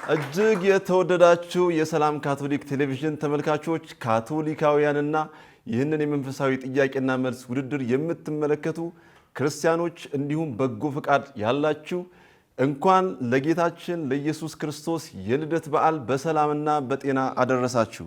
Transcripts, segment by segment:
እጅግ የተወደዳችሁ የሰላም ካቶሊክ ቴሌቪዥን ተመልካቾች ካቶሊካውያንና ይህንን የመንፈሳዊ ጥያቄና መልስ ውድድር የምትመለከቱ ክርስቲያኖች እንዲሁም በጎ ፈቃድ ያላችሁ እንኳን ለጌታችን ለኢየሱስ ክርስቶስ የልደት በዓል በሰላምና በጤና አደረሳችሁ።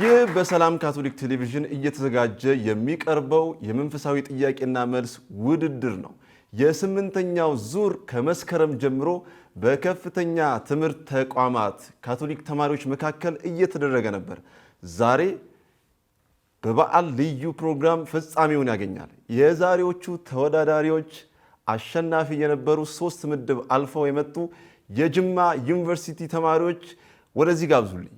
ይህ በሰላም ካቶሊክ ቴሌቪዥን እየተዘጋጀ የሚቀርበው የመንፈሳዊ ጥያቄና መልስ ውድድር ነው። የስምንተኛው ዙር ከመስከረም ጀምሮ በከፍተኛ ትምህርት ተቋማት ካቶሊክ ተማሪዎች መካከል እየተደረገ ነበር። ዛሬ በበዓል ልዩ ፕሮግራም ፍጻሜውን ያገኛል። የዛሬዎቹ ተወዳዳሪዎች አሸናፊ የነበሩ 3 ምድብ አልፈው የመጡ የጅማ ዩኒቨርሲቲ ተማሪዎች ወደዚህ ጋብዙልኝ።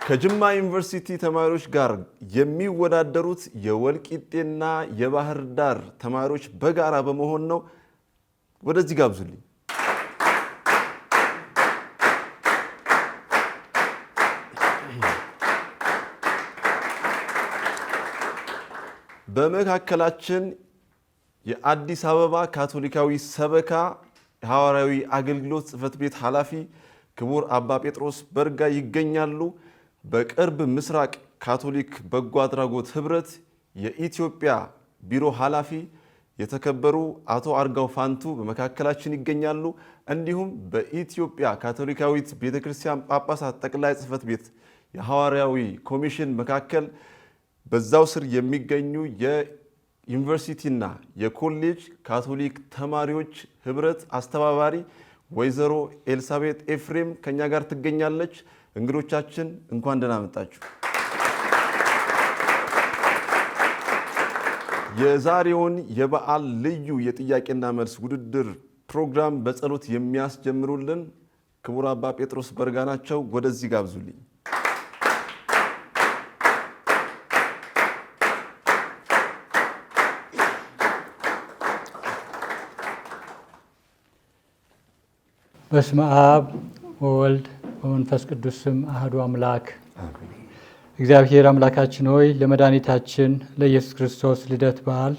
ከጅማ ዩኒቨርሲቲ ተማሪዎች ጋር የሚወዳደሩት የወልቂጤና የባህር ዳር ተማሪዎች በጋራ በመሆን ነው። ወደዚህ ጋብዙልኝ። በመካከላችን የአዲስ አበባ ካቶሊካዊ ሰበካ ሐዋርያዊ አገልግሎት ጽሕፈት ቤት ኃላፊ ክቡር አባ ጴጥሮስ በርጋ ይገኛሉ። በቅርብ ምስራቅ ካቶሊክ በጎ አድራጎት ህብረት የኢትዮጵያ ቢሮ ኃላፊ የተከበሩ አቶ አርጋው ፋንቱ በመካከላችን ይገኛሉ። እንዲሁም በኢትዮጵያ ካቶሊካዊት ቤተክርስቲያን ጳጳሳት ጠቅላይ ጽሕፈት ቤት የሐዋርያዊ ኮሚሽን መካከል በዛው ስር የሚገኙ የዩኒቨርሲቲና የኮሌጅ ካቶሊክ ተማሪዎች ህብረት አስተባባሪ ወይዘሮ ኤልሳቤጥ ኤፍሬም ከኛ ጋር ትገኛለች። እንግዶቻችን እንኳን ደህና መጣችሁ። የዛሬውን የበዓል ልዩ የጥያቄና መልስ ውድድር ፕሮግራም በጸሎት የሚያስጀምሩልን ክቡር አባ ጴጥሮስ በርጋ ናቸው። ወደዚህ ጋብዙልኝ። በስመ አብ ወወልድ በመንፈስ ቅዱስ ስም አሐዱ አምላክ። እግዚአብሔር አምላካችን ሆይ ለመድኃኒታችን ለኢየሱስ ክርስቶስ ልደት በዓል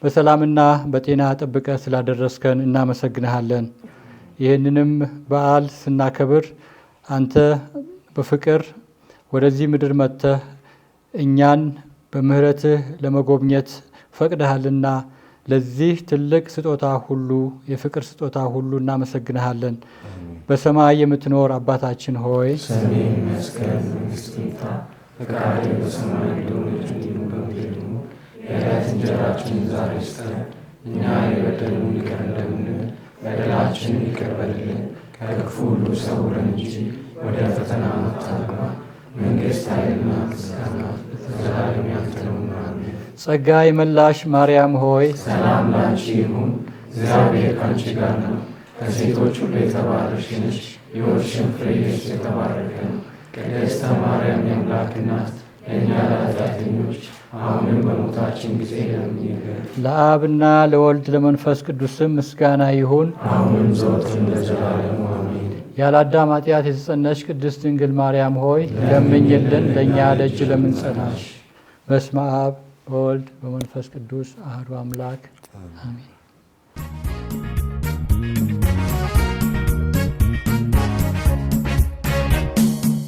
በሰላምና በጤና ጠብቀ ስላደረስከን እናመሰግንሃለን። ይህንንም በዓል ስናከብር አንተ በፍቅር ወደዚህ ምድር መጥተህ እኛን በምህረትህ ለመጎብኘት ፈቅደሃልና ለዚህ ትልቅ ስጦታ ሁሉ የፍቅር ስጦታ ሁሉ እናመሰግንሃለን። በሰማይ የምትኖር አባታችን ሆይ ስምህ ይመስገን፣ መንግሥትህ ትምጣ፣ ፈቃድህ በሰማይ እንደሆነች እንዲሁም በምድር ትሁን። የዕለት እንጀራችንን ዛሬ ስጠን፣ እኛ የበደሉንን ይቅር እንደምንል በደላችንን ይቅር በልልን፣ ከክፉ ሁሉ ሰውረን እንጂ ወደ ፈተና አታግባን፣ መንግሥት ኃይልና ምስጋና ለዘላለሙ ያንተ ነውና አሜን። ጸጋ የመላሽ ማርያም ሆይ ሰላም ላንቺ ይሁን፣ እግዚአብሔር ከአንቺ ጋር ነው። ከሴቶች ሁሉ የተባረክሽ ነሽ፣ የሆድሽም ፍሬ ኢየሱስ የተባረከ ነው። ቅድስተ ማርያም የአምላክ እናት ለእኛ ለኃጢአተኞች አሁንም በሞታችን ጊዜ ለምኝልን። ለአብና ለወልድ ለመንፈስ ቅዱስም ምስጋና ይሁን፣ አሁንም ዘወትርም ለዘላለሙ አሜን። ያለ አዳም ኃጢአት የተጸነስሽ ቅድስት ድንግል ማርያም ሆይ ለምኝልን፣ ለእኛ ደጅ ለምንጸናሽ። በስመ አብ በወልድ በመንፈስ ቅዱስ አሐዱ አምላክ አሜን።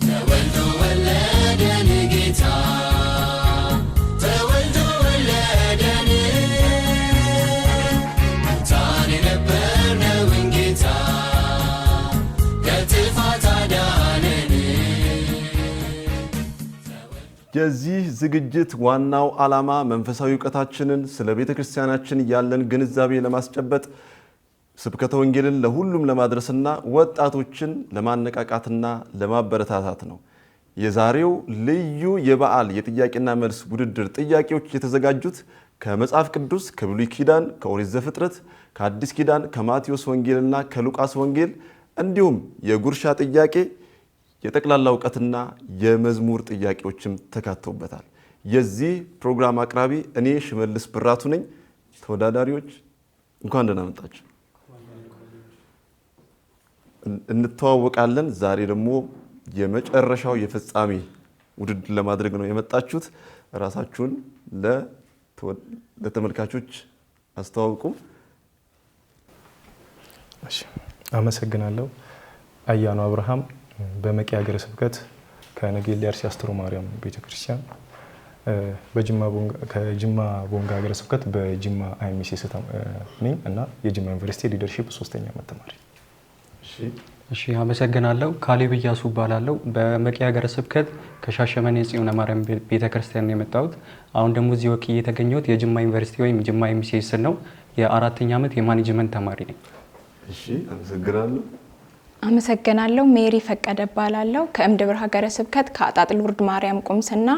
ተወልዶ ወለደን ጌታ፣ ተወልዶ ወለደን፣ ሙታን የነበርነውን ጌታ ከጥፋት አዳነን። የዚህ ዝግጅት ዋናው ዓላማ መንፈሳዊ ዕውቀታችንን ስለ ቤተ ክርስቲያናችን ያለን ግንዛቤ ለማስጨበጥ ስብከተ ወንጌልን ለሁሉም ለማድረስና ወጣቶችን ለማነቃቃትና ለማበረታታት ነው። የዛሬው ልዩ የበዓል የጥያቄና መልስ ውድድር ጥያቄዎች የተዘጋጁት ከመጽሐፍ ቅዱስ ከብሉይ ኪዳን ከኦሪት ዘፍጥረት፣ ከአዲስ ኪዳን ከማቴዎስ ወንጌልና ከሉቃስ ወንጌል እንዲሁም የጉርሻ ጥያቄ የጠቅላላ ዕውቀትና የመዝሙር ጥያቄዎችም ተካተውበታል። የዚህ ፕሮግራም አቅራቢ እኔ ሽመልስ ብራቱ ነኝ። ተወዳዳሪዎች እንኳን ደህና መጣችሁ። እንተዋወቃለን። ዛሬ ደግሞ የመጨረሻው የፍጻሜ ውድድር ለማድረግ ነው የመጣችሁት። ራሳችሁን ለተመልካቾች አስተዋውቁ። እሺ፣ አመሰግናለሁ። አያኑ አብርሃም በመቂ ሀገረ ስብከት ከነጌሌ አርሲ አስተሮ ማርያም ቤተክርስቲያን ከጅማ ቦንጋ ሀገረ ስብከት በጅማ አይሚሲስ ነኝ እና የጅማ ዩኒቨርሲቲ ሊደርሺፕ 3ኛ ዓመት ተማሪ። እሺ፣ አመሰግናለሁ። ካሌብ ኢያሱ እባላለሁ። በመቂ ሀገረ ስብከት ከሻሸመኔ ጽዮን ማርያም ቤተክርስቲያን ነው የመጣሁት። አሁን ደግሞ እዚህ ወክዬ የተገኘሁት የጅማ ዩኒቨርሲቲ ወይም ጅማ አይሚሲስ ነው። የ4ኛ ዓመት የማኔጅመንት ተማሪ ነኝ። እሺ፣ አመሰግናለሁ። አመሰግናለሁ። ሜሪ ፈቀደ እባላለሁ። ከእምድብር ሀገረ ስብከት ከአጣጥ ሎርድ ማርያም ቁምስና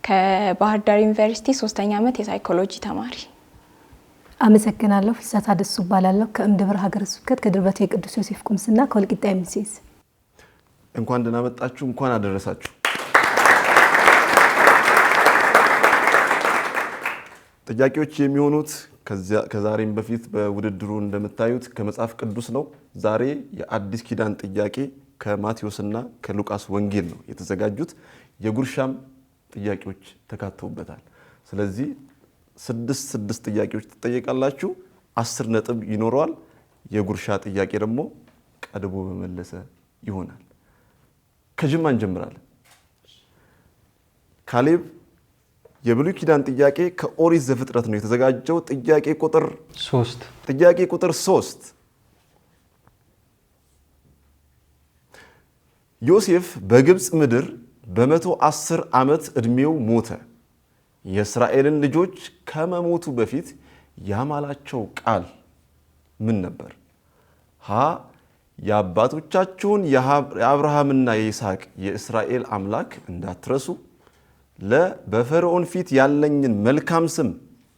ከባህር ዳር ዩኒቨርሲቲ 3ኛ ዓመት የሳይኮሎጂ ተማሪ። አመሰግናለሁ። ፍሳታ ደሱ እባላለሁ። ከእምድብር ሀገረ ስብከት ከድርበቴ የቅዱስ ዮሴፍ ቁምስና ከወልቂጤ አይሚሲስ። እንኳን ደህና መጣችሁ፣ እንኳን አደረሳችሁ። ጥያቄዎች የሚሆኑት ከዛሬም በፊት በውድድሩ እንደምታዩት ከመጽሐፍ ቅዱስ ነው። ዛሬ የአዲስ ኪዳን ጥያቄ ከማቴዎስና ከሉቃስ ወንጌል ነው የተዘጋጁት። የጉርሻም ጥያቄዎች ተካተውበታል። ስለዚህ 6 ጥያቄዎች ትጠየቃላችሁ። 10 ነጥብ ይኖረዋል። የጉርሻ ጥያቄ ደግሞ ቀድሞ በመለሰ ይሆናል። ከጅማ እንጀምራለን። ካሌብ የብሉይ ኪዳን ጥያቄ ከኦሪት ዘፍጥረት ነው የተዘጋጀው። ጥያቄ ቁጥር 3 ዮሴፍ በግብፅ ምድር በ110 ዓመት ዕድሜው ሞተ። የእስራኤልን ልጆች ከመሞቱ በፊት ያማላቸው ቃል ምን ነበር? ሀ የአባቶቻችሁን የአብርሃምና የይስሐቅ የእስራኤል አምላክ እንዳትረሱ፣ ለ በፈርዖን ፊት ያለኝን መልካም ስም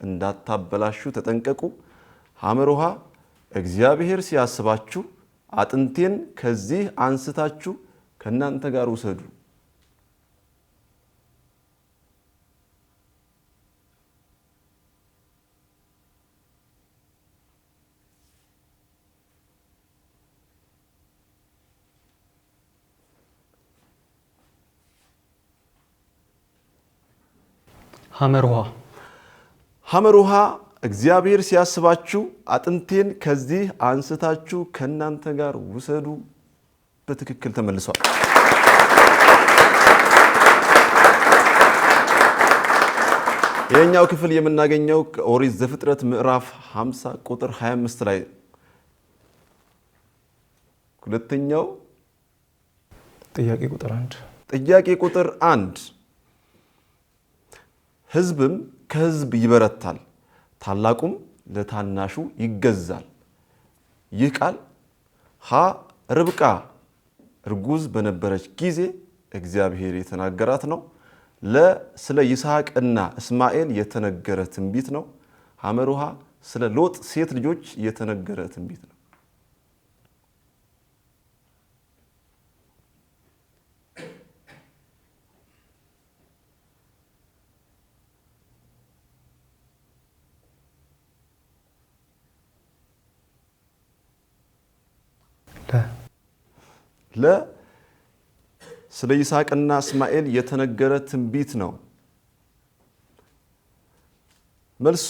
እንዳታበላሹ ተጠንቀቁ፣ ሐመሮሃ እግዚአብሔር ሲያስባችሁ አጥንቴን ከዚህ አንስታችሁ ከእናንተ ጋር ውሰዱ። ሐመሮሃ እግዚአብሔር ሲያስባችሁ አጥንቴን ከዚህ አንስታችሁ ከእናንተ ጋር ውሰዱ በትክክል ተመልሷል። ይሄኛው ክፍል የምናገኘው ከኦሪት ዘፍጥረት ምዕራፍ 50 ቁጥር 25 ላይ። ሁለተኛው ጥያቄ ቁጥር 1 ሕዝብም ከሕዝብ ይበረታል፣ ታላቁም ለታናሹ ይገዛል። ይህ ቃል ሀ ርብቃ እርጉዝ በነበረች ጊዜ እግዚአብሔር የተናገራት ነው። ለ ስለ ይስሐቅና እስማኤል የተነገረ ትንቢት ነው። ሐመሩሃ ስለ ሎጥ ሴት ልጆች የተነገረ ትንቢት ነው። ለ ስለ ይስሐቅና እስማኤል የተነገረ ትንቢት ነው። መልሱ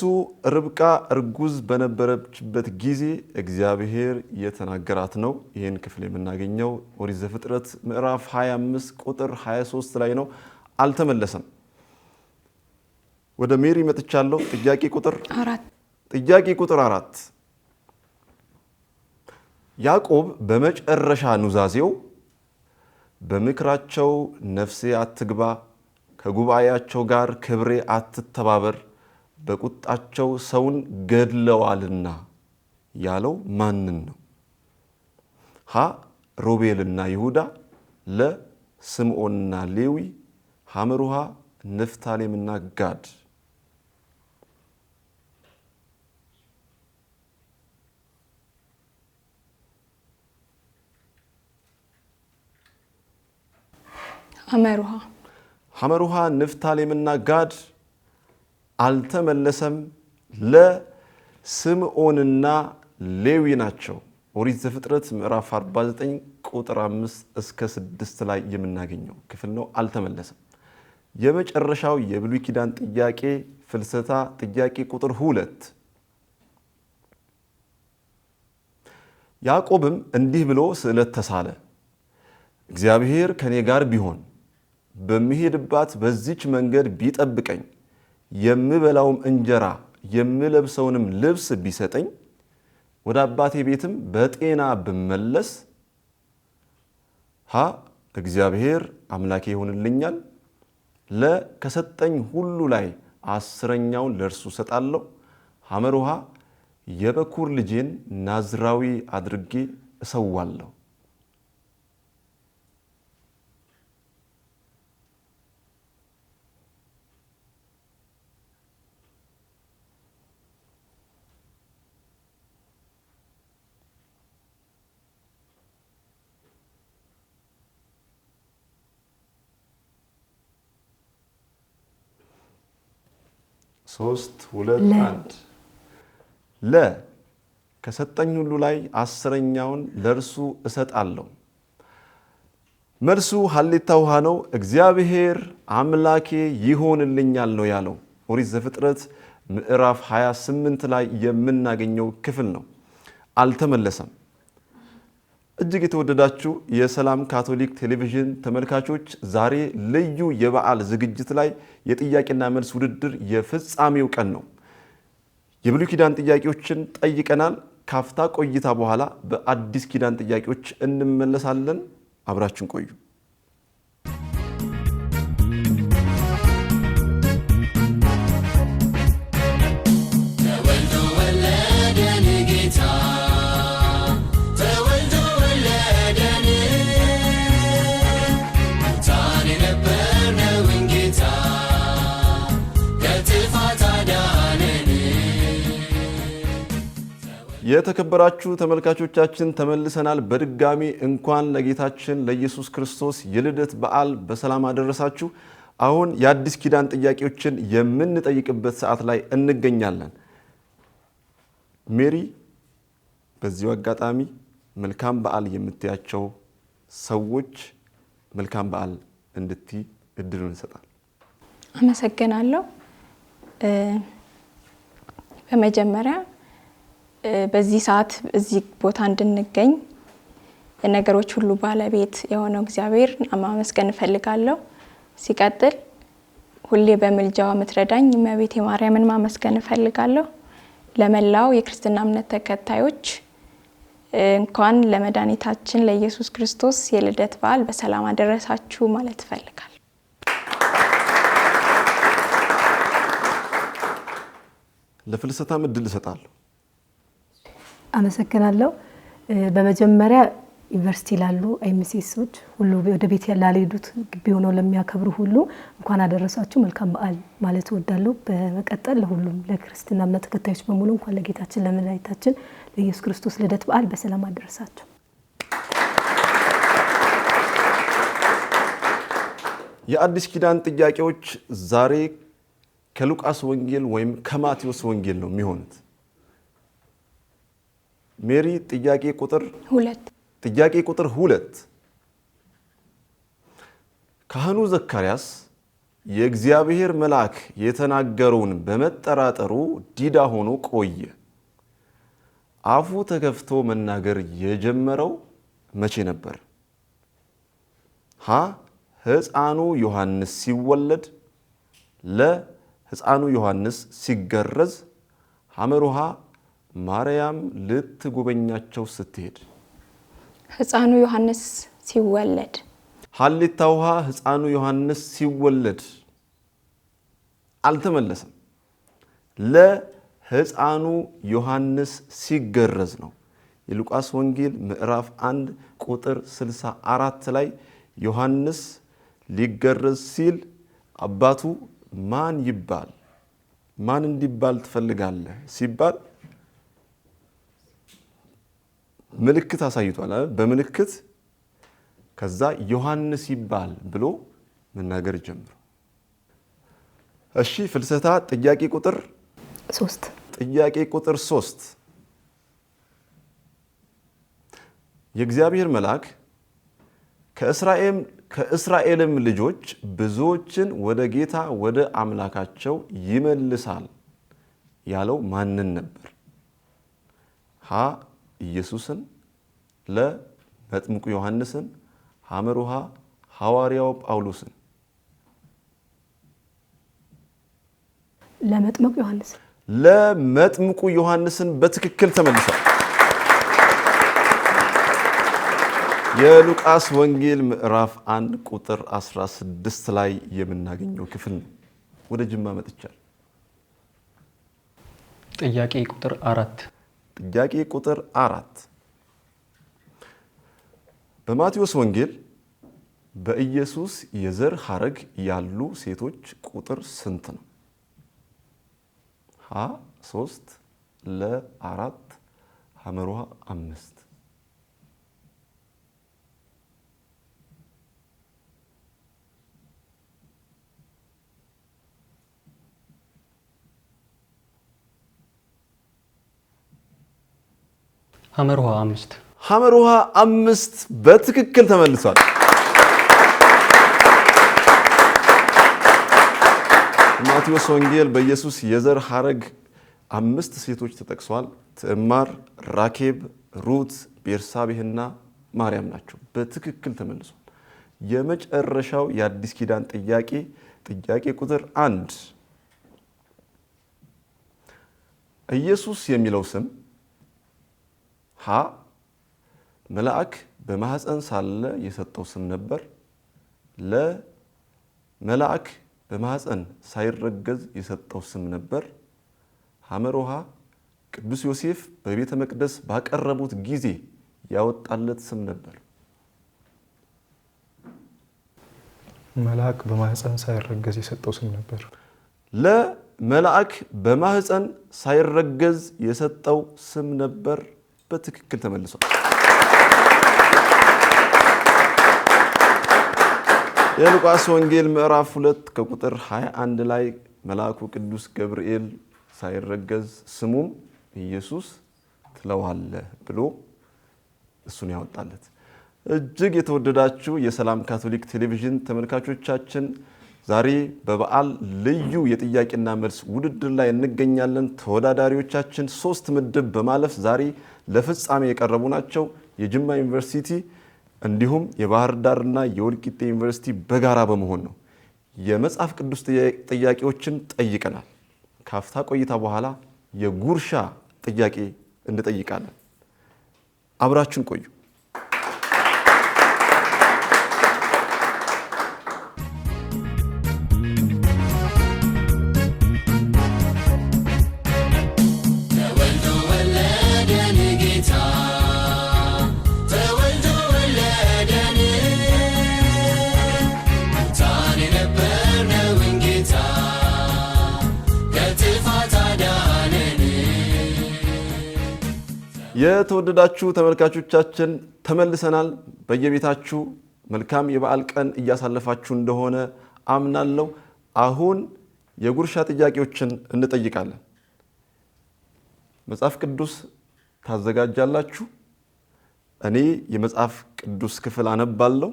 ርብቃ እርጉዝ በነበረችበት ጊዜ እግዚአብሔር የተናገራት ነው። ይህን ክፍል የምናገኘው ኦሪት ዘፍጥረት ምዕራፍ 25 ቁጥር 23 ላይ ነው። አልተመለሰም። ወደ ሜሪ መጥቻለሁ። ጥያቄ ቁጥር 4 ያዕቆብ በመጨረሻ ኑዛዜው በምክራቸው ነፍሴ አትግባ፣ ከጉባኤያቸው ጋር ክብሬ አትተባበር፣ በቁጣቸው ሰውን ገድለዋልና ያለው ማንን ነው? ሀ ሮቤልና ይሁዳ፣ ለ ስምዖንና ሌዊ፣ ሐመሩሃ ንፍታሌምና ጋድ። ሐመሩሃ ንፍታሌምና ጋድ አልተመለሰም። ለስምዖንና ሌዊ ናቸው ኦሪት ዘፍጥረት ምዕራፍ 49 ቁጥር 5 እስከ 6 ላይ የምናገኘው ክፍል ነው። አልተመለሰም። የመጨረሻው የብሉይ ኪዳን ጥያቄ ፍልሰታ ጥያቄ ቁጥር 2 ያዕቆብም እንዲህ ብሎ ስዕለት ተሳለ። እግዚአብሔር ከኔ ጋር ቢሆን በሚሄድባት በዚች መንገድ ቢጠብቀኝ የምበላውም እንጀራ የምለብሰውንም ልብስ ቢሰጠኝ ወደ አባቴ ቤትም በጤና ብመለስ ሀ እግዚአብሔር አምላኬ ይሆንልኛል፣ ለ ከሰጠኝ ሁሉ ላይ 10ኛውን ለእርሱ ሰጣለሁ፣ ሐመር ውሃ የበኩር ልጄን ናዝራዊ አድርጌ እሰዋለሁ። ሶስት ሁለት አንድ ለ ከሰጠኝ ሁሉ ላይ 10ኛውን ለእርሱ እሰጣለሁ። መልሱ ሀሌታ ውሃ ነው። እግዚአብሔር አምላኬ ይሆንልኛል ነው ያለው። ኦሪት ዘፍጥረት ምዕራፍ 28 ላይ የምናገኘው ክፍል ነው። አልተመለሰም። እጅግ የተወደዳችሁ የሰላም ካቶሊክ ቴሌቪዥን ተመልካቾች ዛሬ ልዩ የበዓል ዝግጅት ላይ የጥያቄና መልስ ውድድር የፍጻሜው ቀን ነው። የብሉይ ኪዳን ጥያቄዎችን ጠይቀናል። ካፍታ ቆይታ በኋላ በአዲስ ኪዳን ጥያቄዎች እንመለሳለን። አብራችን ቆዩ። ተወልዶ ወለደን ጌታ የተከበራችሁ ተመልካቾቻችን ተመልሰናል። በድጋሚ እንኳን ለጌታችን ለኢየሱስ ክርስቶስ የልደት በዓል በሰላም አደረሳችሁ። አሁን የአዲስ ኪዳን ጥያቄዎችን የምንጠይቅበት ሰዓት ላይ እንገኛለን። ሜሪ፣ በዚሁ አጋጣሚ መልካም በዓል የምትያቸው ሰዎች መልካም በዓል እንድትይ እድሉን እንሰጣለን። አመሰግናለሁ። በመጀመሪያ በዚህ ሰዓት እዚህ ቦታ እንድንገኝ የነገሮች ሁሉ ባለቤት የሆነው እግዚአብሔር ማመስገን እፈልጋለሁ። ሲቀጥል ሁሌ በምልጃዋ የምትረዳኝ እመቤቴ ማርያምን ማመስገን እፈልጋለሁ። ለመላው የክርስትና እምነት ተከታዮች እንኳን ለመድኃኒታችን ለኢየሱስ ክርስቶስ የልደት በዓል በሰላም አደረሳችሁ ማለት እፈልጋለሁ። ለፍልሰታም እድል እሰጣለሁ። አመሰግናለሁ። በመጀመሪያ ዩኒቨርሲቲ ላሉ አይምሲሶች ሁሉ ወደ ቤት ላልሄዱት ግቢ ሆነው ለሚያከብሩ ሁሉ እንኳን አደረሳችሁ መልካም በዓል ማለት እወዳለሁ። በመቀጠል ለሁሉም ለክርስትና እምነት ተከታዮች በሙሉ እንኳን ለጌታችን ለመድኃኒታችን ለኢየሱስ ክርስቶስ ልደት በዓል በሰላም አደረሳችሁ። የአዲስ ኪዳን ጥያቄዎች ዛሬ ከሉቃስ ወንጌል ወይም ከማቴዎስ ወንጌል ነው የሚሆኑት። ሜሪ ጥያቄ ቁጥር 2 ካህኑ ዘካርያስ የእግዚአብሔር መልአክ የተናገረውን በመጠራጠሩ ዲዳ ሆኖ ቆየ። አፉ ተከፍቶ መናገር የጀመረው መቼ ነበር? ሀ ሕፃኑ ዮሐንስ ሲወለድ፣ ለ ሕፃኑ ዮሐንስ ሲገረዝ፣ ሐመር ውሃ ማርያም ልትጎበኛቸው ስትሄድ። ሕፃኑ ዮሐንስ ሲወለድ። ሀሌታ ውሃ ሕፃኑ ዮሐንስ ሲወለድ አልተመለሰም። ለሕፃኑ ዮሐንስ ሲገረዝ ነው። የሉቃስ ወንጌል ምዕራፍ 1 ቁጥር 64 ላይ ዮሐንስ ሊገረዝ ሲል አባቱ ማን ይባል ማን እንዲባል ትፈልጋለህ ሲባል ምልክት አሳይቷል አይደል? በምልክት ከዛ ዮሐንስ ይባል ብሎ መናገር ጀመረ። እሺ ፍልሰታ ጥያቄ ቁጥር 3 ጥያቄ ቁጥር 3 የእግዚአብሔር መልአክ ከእስራኤልም ልጆች ብዙዎችን ወደ ጌታ ወደ አምላካቸው ይመልሳል ያለው ማንን ነበር? ሀ ኢየሱስን፣ ለ መጥምቁ ዮሐንስን፣ ሐመሩሃ ሐዋርያው ጳውሎስን። ለመጥምቁ ዮሐንስን በትክክል ተመልሷል። የሉቃስ ወንጌል ምዕራፍ 1 ቁጥር 16 ላይ የምናገኘው ክፍል ነው። ወደ ጅማ መጥቻለሁ። ጥያቄ ቁጥር 4 በማቴዎስ ወንጌል በኢየሱስ የዘር ሐረግ ያሉ ሴቶች ቁጥር ስንት ነው? ሀ 3 ለ 4 ሐመሩሃ 5። ሐመሩሃ 5 በትክክል ተመልሷል። ማቴዎስ ወንጌል በኢየሱስ የዘር ሐረግ 5 ሴቶች ተጠቅሷል። ትዕማር፣ ራኬብ፣ ሩት፣ ቤርሳቤህና ማርያም ናቸው። በትክክል ተመልሷል። የመጨረሻው የአዲስ ኪዳን ጥያቄ ቁጥር 1 ኢየሱስ የሚለው ስም ሀ መልአክ በማህፀን ሳለ የሰጠው ስም ነበር። ለ መልአክ በማህፀን ሳይረገዝ የሰጠው ስም ነበር። ሐመሩሃ ቅዱስ ዮሴፍ በቤተ መቅደስ ባቀረቡት ጊዜ ያወጣለት ስም ነበር። መልአክ በማህፀን ሳይረገዝ የሰጠው ስም ነበር። ለመልአክ በማህፀን ሳይረገዝ የሰጠው ስም ነበር። በትክክል ተመልሷል። የሉቃስ ወንጌል ምዕራፍ 2 ከቁጥር 21 ላይ መልአኩ ቅዱስ ገብርኤል ሳይረገዝ ስሙም ኢየሱስ ትለዋለህ ብሎ እሱን ያወጣለት። እጅግ የተወደዳችሁ የሰላም ካቶሊክ ቴሌቪዥን ተመልካቾቻችን ዛሬ በበዓል ልዩ የጥያቄና መልስ ውድድር ላይ እንገኛለን። ተወዳዳሪዎቻችን 3 ምድብ በማለፍ ዛሬ ለፍጻሜ የቀረቡ ናቸው። የጅማ ዩኒቨርሲቲ እንዲሁም የባህር ዳርና የወልቂጤ ዩኒቨርሲቲ በጋራ በመሆን ነው። የመጽሐፍ ቅዱስ ጥያቄዎችን ጠይቀናል። ካፍታ ቆይታ በኋላ የጉርሻ ጥያቄ እንጠይቃለን። አብራችን ቆዩ። የተወደዳችሁ ተመልካቾቻችን ተመልሰናል። በየቤታችሁ መልካም የበዓል ቀን እያሳለፋችሁ እንደሆነ አምናለሁ። አሁን የጉርሻ ጥያቄዎችን እንጠይቃለን። መጽሐፍ ቅዱስ ታዘጋጃላችሁ። እኔ የመጽሐፍ ቅዱስ ክፍል አነባለሁ።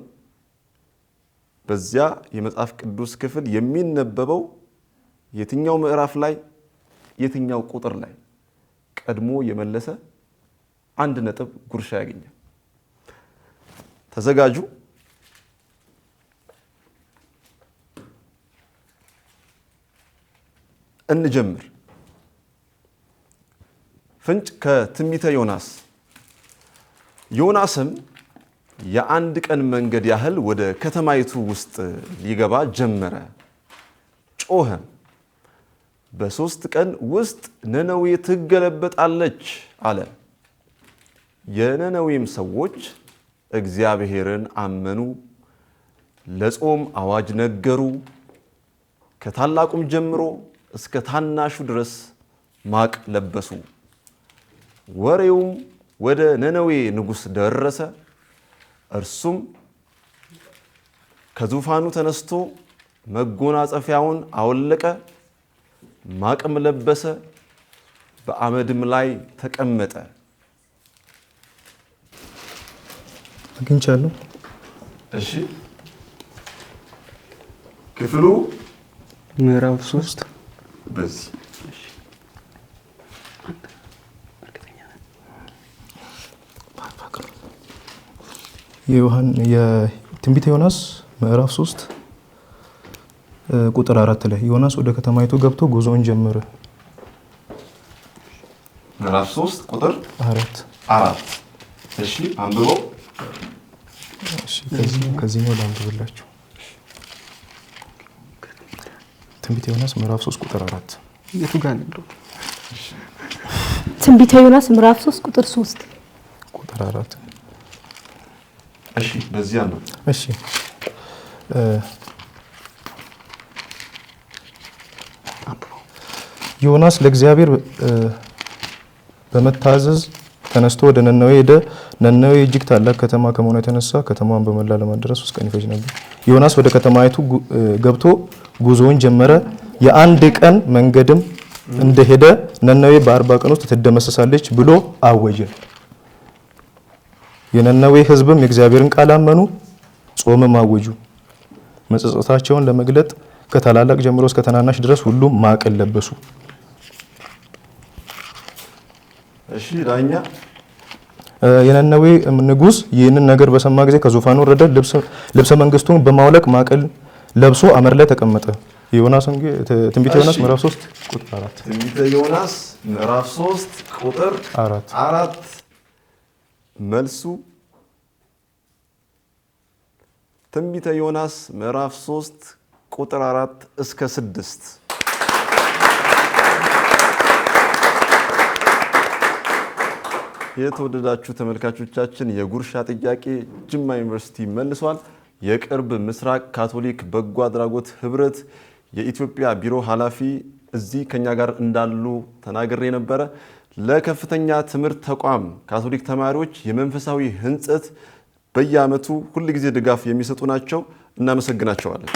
በዚያ የመጽሐፍ ቅዱስ ክፍል የሚነበበው የትኛው ምዕራፍ ላይ የትኛው ቁጥር ላይ ቀድሞ የመለሰ 1 ነጥብ ጉርሻ ያገኛል። ተዘጋጁ። እንጀምር። ፍንጭ ከትንቢተ ዮናስ። ዮናስም የአንድ ቀን መንገድ ያህል ወደ ከተማይቱ ውስጥ ሊገባ ጀመረ። ጮኸም፣ በ3 ቀን ውስጥ ነነዌ ትገለበጣለች አለ። የነነዌም ሰዎች እግዚአብሔርን አመኑ፣ ለጾም አዋጅ ነገሩ። ከታላቁም ጀምሮ እስከ ታናሹ ድረስ ማቅ ለበሱ። ወሬውም ወደ ነነዌ ንጉሥ ደረሰ። እርሱም ከዙፋኑ ተነስቶ መጎናጸፊያውን አወለቀ፣ ማቅም ለበሰ፣ በአመድም ላይ ተቀመጠ። አግኝቻለሁ። እሺ ክፍሉ ምዕራፍ 3 በዚህ የትንቢተ ዮናስ ምዕራፍ 3 ቁጥር 4 ላይ ዮናስ ወደ ከተማይቱ ገብቶ ጉዞውን ጀመረ። ምዕራፍ 3 ቁጥር 4 እሺ አንብበው። እሺ ከዚህ ነው ላንብብላችሁ። ትንቢተ ዮናስ ምዕራፍ 3 ቁጥር 4 የቱ ጋር ነው? ትንቢተ ዮናስ ምዕራፍ 3 ቁጥር 3 ቁጥር 4 እሺ በዚያ ነው። እሺ ዮናስ ለእግዚአብሔር በመታዘዝ ተነስቶ ወደ ነነዌ ሄደ። ነነዌ እጅግ ታላቅ ከተማ ከመሆኗ የተነሳ ከተማዋን በመላ ለማድረስ 3 ቀን ይፈጅ ነበር። ዮናስ ወደ ከተማይቱ ገብቶ ጉዞውን ጀመረ። የአንድ ቀን መንገድም እንደሄደ ነነዌ በ40 ቀን ውስጥ ትደመሰሳለች ብሎ አወጀ። የነነዌ ሕዝብም የእግዚአብሔርን ቃል አመኑ፣ ጾምም አወጁ። መጸጸታቸውን ለመግለጥ ከታላላቅ ጀምሮ እስከ ታናናሽ ድረስ ሁሉም ማቅን ለበሱ። እሺ ዳኛ የነነዌ ንጉሥ ይህንን ነገር በሰማ ጊዜ ከዙፋኑ ወረደ፣ ልብሰ መንግስቱን በማውለቅ ማቅን ለብሶ አመድ ላይ ተቀመጠ። የዮናስ ትንቢተ ዮናስ ምዕራፍ 3 ቁጥር 4 ትንቢተ ዮናስ ምዕራፍ 3 ቁጥር 4 መልሱ ትንቢተ ዮናስ ምዕራፍ 3 ቁጥር 4 እስከ 6 የተወደዳችሁ ተመልካቾቻችን የጉርሻ ጥያቄ ጅማ ዩኒቨርሲቲ መልሷል። የቅርብ ምስራቅ ካቶሊክ በጎ አድራጎት ህብረት የኢትዮጵያ ቢሮ ኃላፊ እዚህ ከኛ ጋር እንዳሉ ተናግሬ ነበረ። ለከፍተኛ ትምህርት ተቋም ካቶሊክ ተማሪዎች የመንፈሳዊ ህንጸት በየአመቱ ሁሉ ጊዜ ድጋፍ የሚሰጡ ናቸው። እናመሰግናቸዋለን።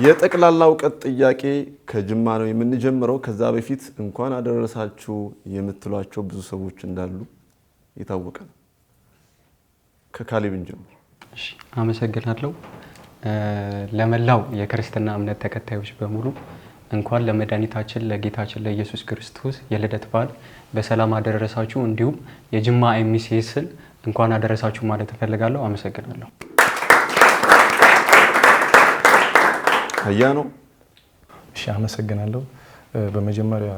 የጠቅላላ እውቀት ጥያቄ ከጅማ ነው የምንጀምረው። ከዛ በፊት እንኳን አደረሳችሁ የምትሏቸው ብዙ ሰዎች እንዳሉ የታወቀ ነው። ከካሌብ እንጀምር። እሺ አመሰግናለሁ። ለመላው የክርስትና እምነት ተከታዮች በሙሉ እንኳን ለመድኃኒታችን ለጌታችን ለኢየሱስ ክርስቶስ የልደት በዓል በሰላም አደረሳችሁ። እንዲሁም የጅማ ኤምሲኤስን እንኳን አደረሳችሁ ማለት እፈልጋለሁ። አመሰግናለሁ። አያ ነው። እሺ አመሰግናለሁ። በመጀመሪያ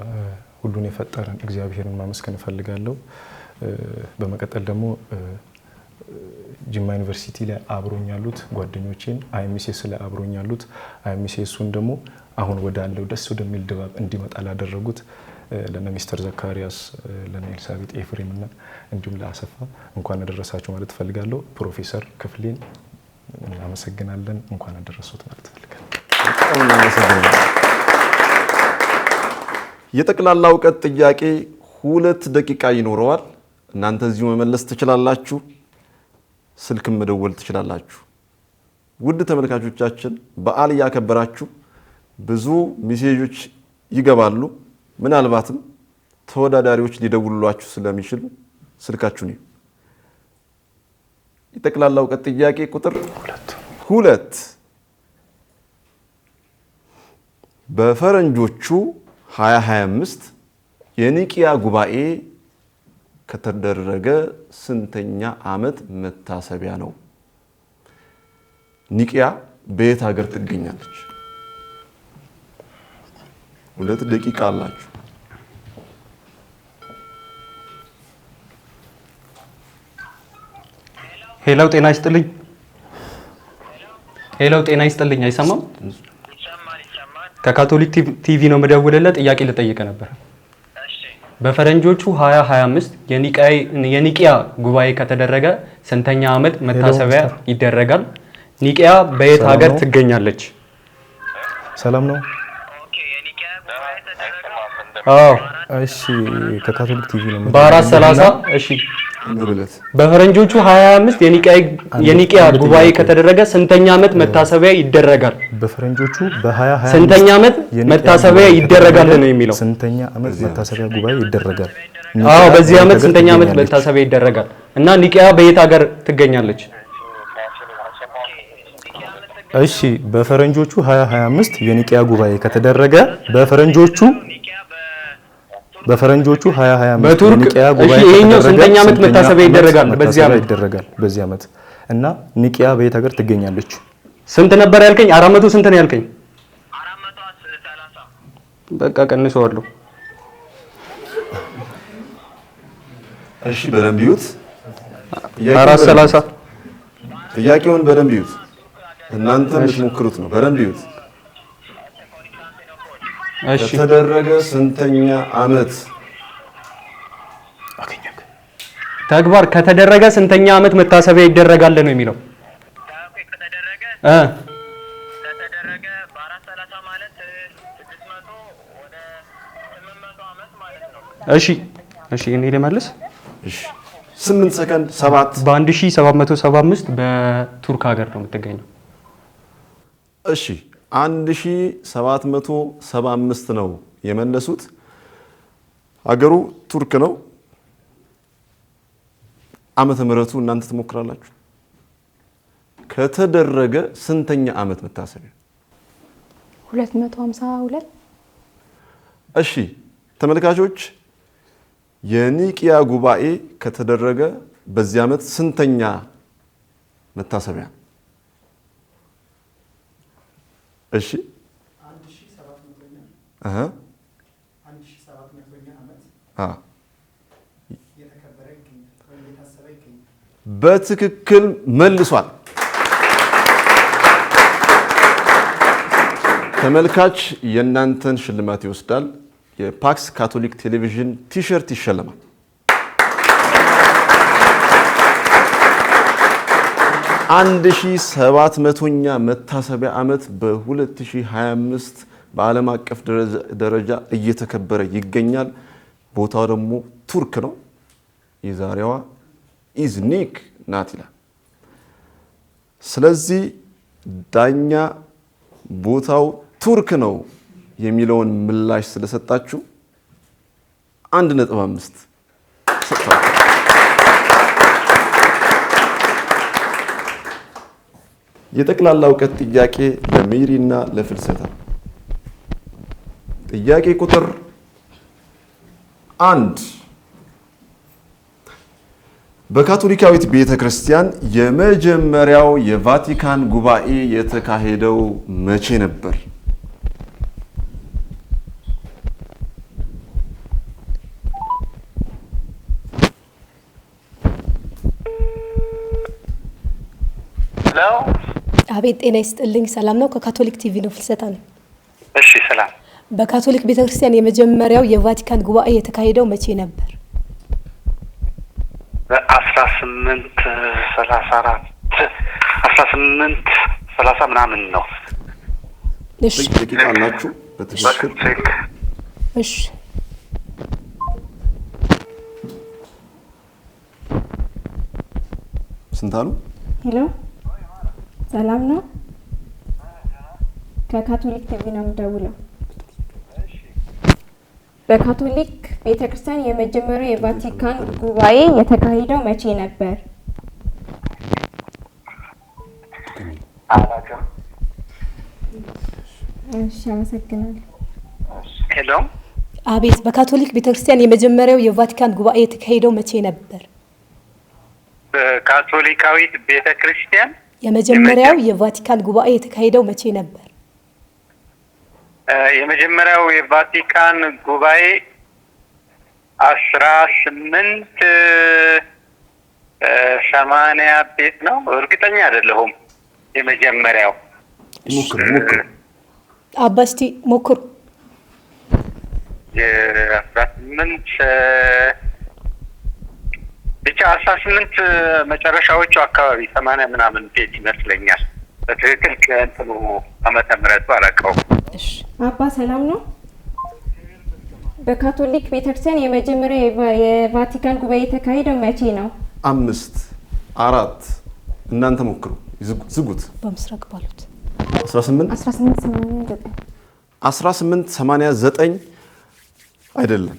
ሁሉን የፈጠረን እግዚአብሔርን ማመስገን እፈልጋለሁ። በመቀጠል ደግሞ ጅማ ዩኒቨርሲቲ ላይ አብሮኝ ያሉት ጓደኞቼን አይኤምሲኤስ ላይ አብሮኝ ያሉት አይኤምሲኤሱን ደግሞ አሁን ወዳለው ደስ ወደሚል ድባብ እንዲመጣ ላደረጉት ለነ ሚስተር ዘካሪያስ ለነ ኤልሳቤጥ ኤፍሬምና እንዲሁም ለአሰፋ እንኳን አደረሳችሁ ማለት እፈልጋለሁ። ፕሮፌሰር ክፍሌን እናመሰግናለን። እንኳን አደረሱት ማለት እፈልጋለሁ። የጠቅላላ እውቀት ጥያቄ 2 ደቂቃ ይኖረዋል። እናንተ እዚሁ መመለስ ትችላላችሁ። ስልክም መደወል ትችላላችሁ። ውድ ተመልካቾቻችን በዓል ያከበራችሁ ብዙ ሜሴጆች ይገባሉ። ምናልባትም ተወዳዳሪዎች ሊደውሉላችሁ ስለሚችሉ ስልካችሁን ይዩ። የጠቅላላ እውቀት ጥያቄ ቁጥር 2 በፈረንጆቹ 2025 የኒቂያ ጉባኤ ከተደረገ ስንተኛ ዓመት መታሰቢያ ነው? ኒቂያ በየት ሀገር ትገኛለች? 2 ደቂቃ አላችሁ። ሄሎ ጤና ይስጥልኝ። ሄሎ ጤና ይስጥልኝ። አይሰማም? ከካቶሊክ ቲቪ ነው መደውልለት። ጥያቄ ልጠይቅ ነበር። በፈረንጆቹ 2025 የኒቂያ ጉባኤ ከተደረገ ስንተኛ ዓመት መታሰቢያ ይደረጋል? ኒቂያ በየት ሀገር ትገኛለች? ሰላም ነው። አዎ እሺ ከካቶሊክ ቲቪ ነው በ430 እሺ በፈረንጆቹ 25 የኒቂያ ጉባኤ ከተደረገ ስንተኛ ዓመት መታሰቢያ ይደረጋል? በፈረንጆቹ በ2020 ስንተኛ ዓመት መታሰቢያ ይደረጋል ነው የሚለው። ስንተኛ ዓመት መታሰቢያ ጉባኤ ይደረጋል? አዎ በዚህ ዓመት ስንተኛ ዓመት መታሰቢያ ይደረጋል? እና ኒቂያ በየት ሀገር ትገኛለች? እሺ በፈረንጆቹ 2025 የኒቂያ ጉባኤ ከተደረገ በፈረንጆቹ 2025 በቱርክ የኒቂያ ጉባኤ ይሄኛው ስንተኛ ዓመት መታሰቢያ ይደረጋል? በዚህ ዓመት እና ኒቂያ በየት ሀገር ትገኛለች? ስንት ነበር ያልከኝ? 400 ስንት ነው ያልከኝ? 430 በቃ ቀንሰዋለሁ። እሺ በደንብ ይዩት። 430 ጥያቄውን በደንብ ይዩት። እናንተም ልትሞክሩት ነው። በደንብ ይዩት። እሺ ከተደረገ ስንተኛ ዓመት ተግባር ከተደረገ ስንተኛ ዓመት መታሰቢያ ይደረጋል ነው የሚለው። ከተደረገ በ430 ማለት 600 ወደ 800 ዓመት ማለት ነው። እሺ እኔ ልመልስ። እሺ 8 ሰከንድ 7 በ1775 በቱርክ ሀገር ነው የምትገኘው። እሺ 1775 ነው የመለሱት። ሀገሩ ቱርክ ነው። ዓመተ ምህረቱ እናንተ ትሞክራላችሁ። ከተደረገ ስንተኛ ዓመት መታሰቢያ? 252 እሺ ተመልካቾች የኒቂያ ጉባኤ ከተደረገ በዚህ ዓመት ስንተኛ መታሰቢያ? እሺ 1700ኛ ዓመት የተከበረ ይገኛል ወይ የታሰበ ይገኛል። በትክክል መልሷል። ተመልካች የእናንተን ሽልማት ይወስዳል። የፓክስ ካቶሊክ ቴሌቪዥን ቲሸርት ይሸለማል። አንድ ሺህ 700ኛ መታሰቢያ ዓመት በ2025 በዓለም አቀፍ ደረጃ እየተከበረ ይገኛል። ቦታው ደግሞ ቱርክ ነው። የዛሬዋ ኢዝኒክ ናት ይላል። ስለዚህ ዳኛ ቦታው ቱርክ ነው የሚለውን ምላሽ ስለሰጣችሁ 1.5 ሰጥቷል። የጠቅላላ እውቀት ጥያቄ ለሜሪና ለፍልሰታ። ጥያቄ ቁጥር 1 በካቶሊካዊት ቤተክርስቲያን የመጀመሪያው የቫቲካን ጉባኤ የተካሄደው መቼ ነበር? አቤት ጤና ይስጥልኝ። ሰላም ነው? ከካቶሊክ ቲቪ ነው። ፍልሰታ ነው። እሺ ሰላም። በካቶሊክ ቤተክርስቲያን የመጀመሪያው የቫቲካን ጉባኤ የተካሄደው መቼ ነበር? በ1834 ምናምን ነው። እሺ ደቂቃ አላችሁ በትክክል። እሺ ስንት አሉ? ሄሎ ሰላም ነው? ከካቶሊክ ቲቪ ነው የምደውለው። በካቶሊክ ቤተክርስቲያን የመጀመሪያው የቫቲካን ጉባኤ የተካሄደው መቼ ነበር? እሺ አመሰግናለሁ። ሄሎ አቤት። በካቶሊክ ቤተክርስቲያን የመጀመሪያው የቫቲካን ጉባኤ የተካሄደው መቼ ነበር? በካቶሊካዊት ቤተክርስቲያን የመጀመሪያው የቫቲካን ጉባኤ የተካሄደው መቼ ነበር? የመጀመሪያው የቫቲካን ጉባኤ 1880 ቤት ነው። እርግጠኛ አይደለሁም። የመጀመሪያው ሞክሩ። አባ እስቲ ሞክሩ። የ18 ብቻ 18 መጨረሻዎቹ አካባቢ 80 ምናምን ቤት ይመስለኛል። በትክክል ከእንትኑ ዓመተ ምህረቱ አላውቀውም። እሺ አባ ሰላም ነው? በካቶሊክ ቤተክርስቲያን የመጀመሪያው የቫቲካን ጉባኤ የተካሄደው መቼ ነው? 5 4 እናንተ ሞክሩ ዝጉት። በምስራቅ ባሉት 1889 አይደለም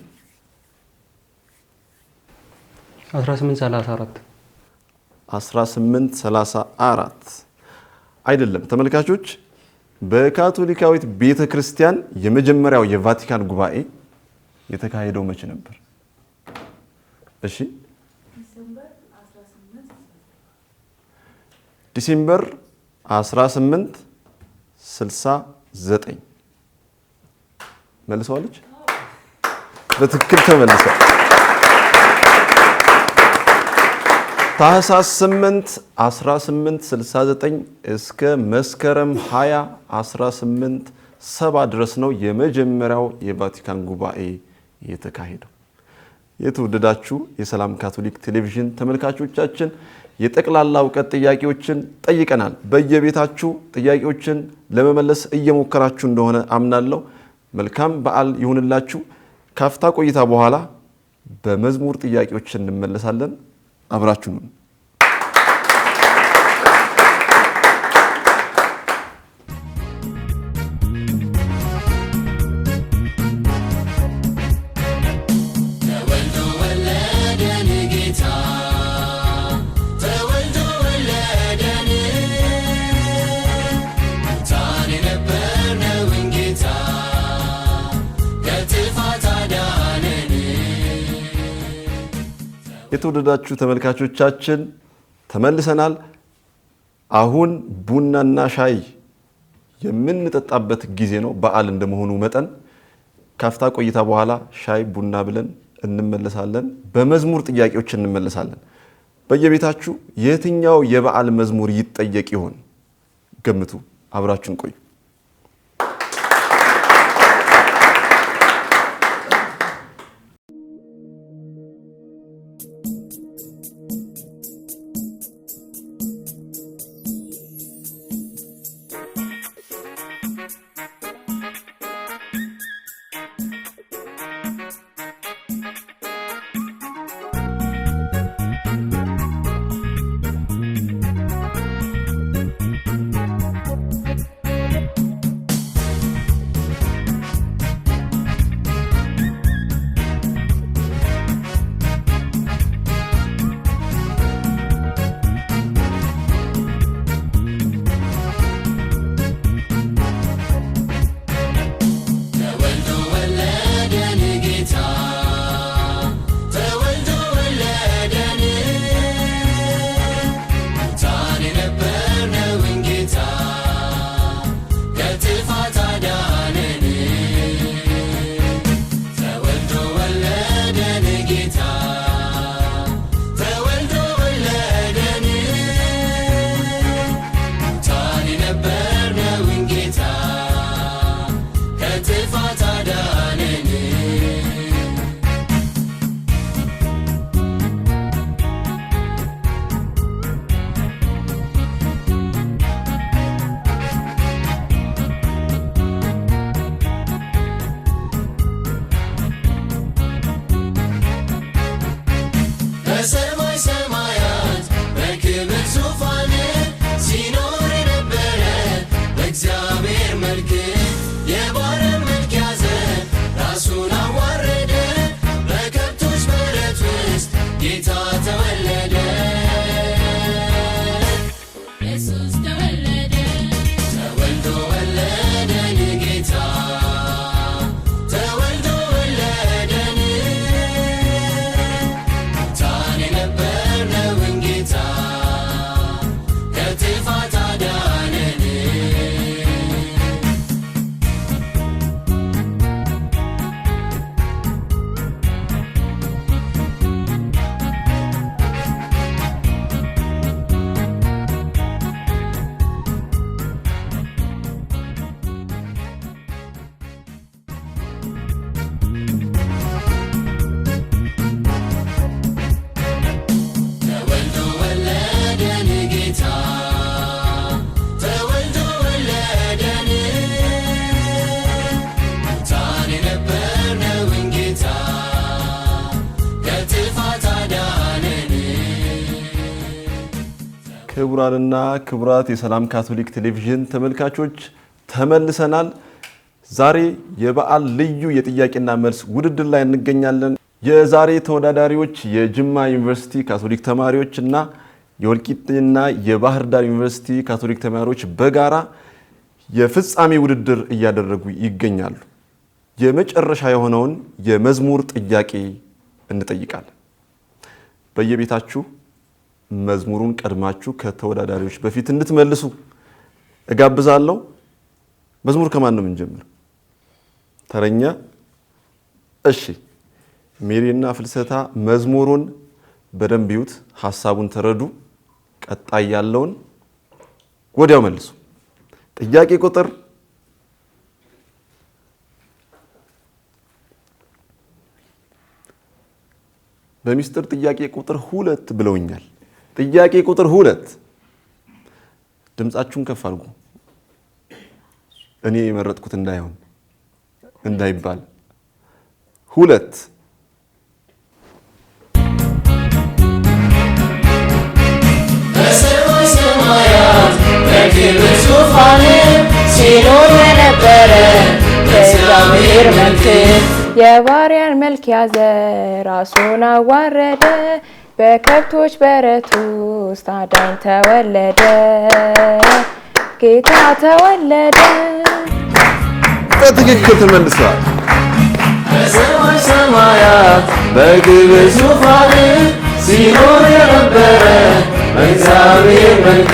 1834 አይደለም። ተመልካቾች በካቶሊካዊት ቤተክርስቲያን የመጀመሪያው የቫቲካን ጉባኤ የተካሄደው መቼ ነበር? እሺ ዲሴምበር 1869 መልሰዋለች። በትክክል ተመልሰዋል። ታህሳስ 8 1869 እስከ መስከረም 20 1870 ድረስ ነው የመጀመሪያው የቫቲካን ጉባኤ የተካሄደው። የተወደዳችሁ የሰላም ካቶሊክ ቴሌቪዥን ተመልካቾቻችን የጠቅላላ ዕውቀት ጥያቄዎችን ጠይቀናል። በየቤታችሁ ጥያቄዎችን ለመመለስ እየሞከራችሁ እንደሆነ አምናለሁ። መልካም በዓል ይሁንላችሁ። ካፍታ ቆይታ በኋላ በመዝሙር ጥያቄዎች እንመለሳለን። አብራችሁን የተወደዳችሁ ተመልካቾቻችን ተመልሰናል። አሁን ቡናና ሻይ የምንጠጣበት ጊዜ ነው። በዓል እንደመሆኑ መጠን ካፍታ ቆይታ በኋላ ሻይ ቡና ብለን እንመለሳለን። በመዝሙር ጥያቄዎች እንመለሳለን። በየቤታችሁ የትኛው የበዓል መዝሙር ይጠየቅ ይሆን? ገምቱ። አብራችሁን ቆዩ። ክቡራንና ክቡራት የሰላም ካቶሊክ ቴሌቪዥን ተመልካቾች ተመልሰናል። ዛሬ የበዓል ልዩ የጥያቄና መልስ ውድድር ላይ እንገኛለን። የዛሬ ተወዳዳሪዎች የጅማ ዩኒቨርሲቲ ካቶሊክ ተማሪዎችና የወልቂጤና የባህር ዳር ዩኒቨርሲቲ ካቶሊክ ተማሪዎች በጋራ የፍጻሜ ውድድር እያደረጉ ይገኛሉ። የመጨረሻ የሆነውን የመዝሙር ጥያቄ እንጠይቃለን። በየቤታችሁ መዝሙሩን ቀድማችሁ ከተወዳዳሪዎች በፊት እንድትመልሱ እጋብዛለሁ። መዝሙር ከማን ነው የምንጀምረው? ተረኛ? እሺ፣ ሜሪና ፍልሰታ መዝሙሩን በደንብ ይዩት፣ ሐሳቡን ተረዱ። ቀጣይ ያለውን ወዲያው መልሱ። ጥያቄ ቁጥር በሚስጥር ጥያቄ ቁጥር 2 ብለውኛል። ጥያቄ ቁጥር 2 ድምጻችሁን ከፍ አድርጉ። እኔ የመረጥኩት እንዳይሆን እንዳይባል 2 በሰማይ ሰማያት በክብር ዙፋን ሲኖር የነበረ በእግዚአብሔር መልክ የባሪያን መልክ ያዘ ራሱን አዋረደ በከብቶች በረት ውስጥ አዳኝ ተወለደ ጌታ ተወለደ። በትክክል ተመልሷል። በሰማይ ሰማያት በክብር ዙፋን ሲኖር የነበረ በእግዚአብሔር መልክ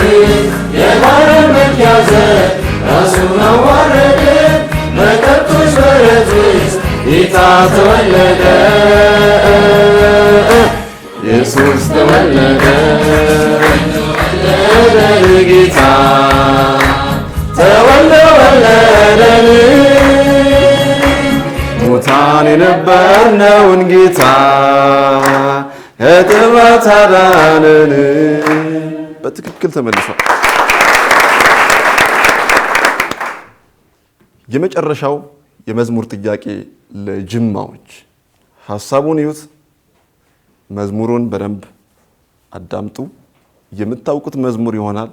የባሪያን መልክ ያዘ ራሱን አዋረደ በከብቶች በረት ውስጥ ጌታ ተወለደ ኢየሱስ ተወለደ ጌታ ተወለደልን ሙታን የነበርነውን ጌታ ከጥፋት አዳነን። በትክክል ተመልሷል። የመጨረሻው የመዝሙር ጥያቄ ለጅማዎች። ሐሳቡን ይዩት፣ መዝሙሩን በደንብ አዳምጡ። የምታውቁት መዝሙር ይሆናል።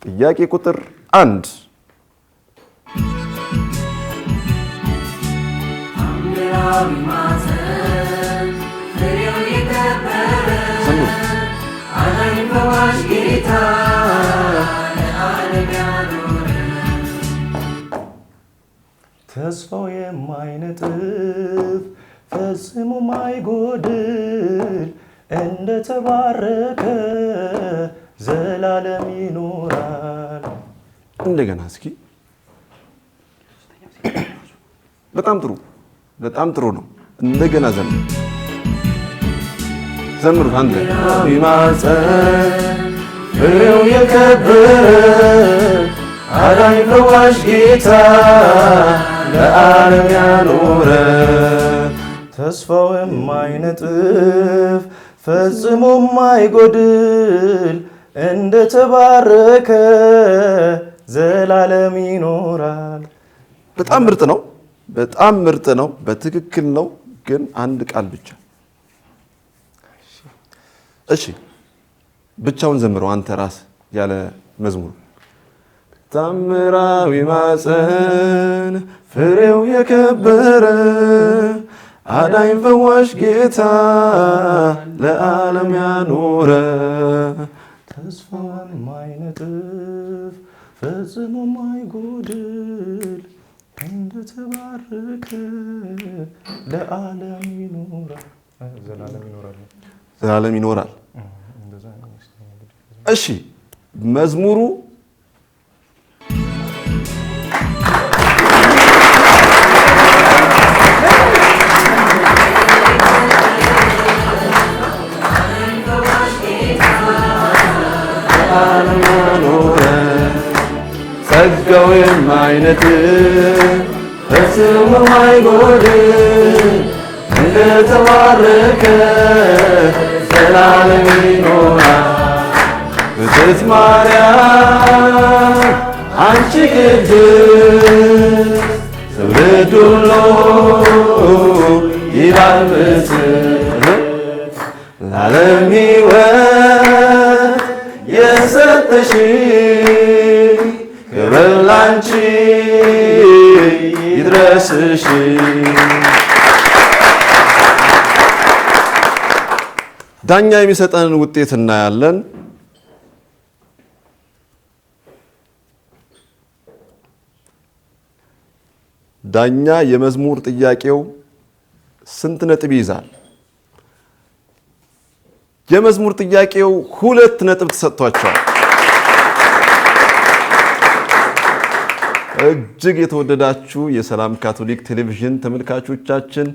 ጥያቄ ቁጥር 1 ተስፋው የማይነጥፍ ፈጽሞ ማይጎድል እንደተባረከ ዘላለም ይኖራል። እንደገና እስኪ። በጣም ጥሩ ነው። እንደገና ዘምሩት። አንድ ይማጸን ፍሬው የከበረ አዳኝ ፈዋሽ ጌታ ለዓለም ያኖረ ተስፋው የማይነጥፍ ፈጽሞ ማይጎድል እንደተባረከ ዘላለም ይኖራል። በጣም ምርጥ ነው። በትክክል ነው። ግን አንድ ቃል ብቻ። እሺ፣ ብቻውን ዘምረው አንተ ራስ ያለ መዝሙር። ታምራዊ ማፀን ፍሬው የከበረ አዳኝ ፈዋሽ ጌታ ለዓለም ያኖረ ተስፋን ማይነጥፍ ፈጽሞ ማይጎድል እንደተባረከ ለዓለም ይኖራል። ዘላለም ይኖራል። እሺ፣ መዝሙሩ ጸጋው የማይነጥፍ ፈጽሞ ማይጎድል እንደተባረከ ዘላለም ይኖራል። ብፅዕት ማርያም አንቺ ቅድስት ትውልድ ሁሉ ይላል ምስል ለዓለም ሕይወት የሰጠሽ ክብር ላንቺ ይድረስሽ። ዳኛ የሚሰጠንን ውጤት እናያለን። ዳኛ የመዝሙር ጥያቄው ስንት ነጥብ ይይዛል? የመዝሙር ጥያቄው 2 ነጥብ ተሰጥቷቸዋል። እጅግ የተወደዳችሁ የሰላም ካቶሊክ ቴሌቪዥን ተመልካቾቻችን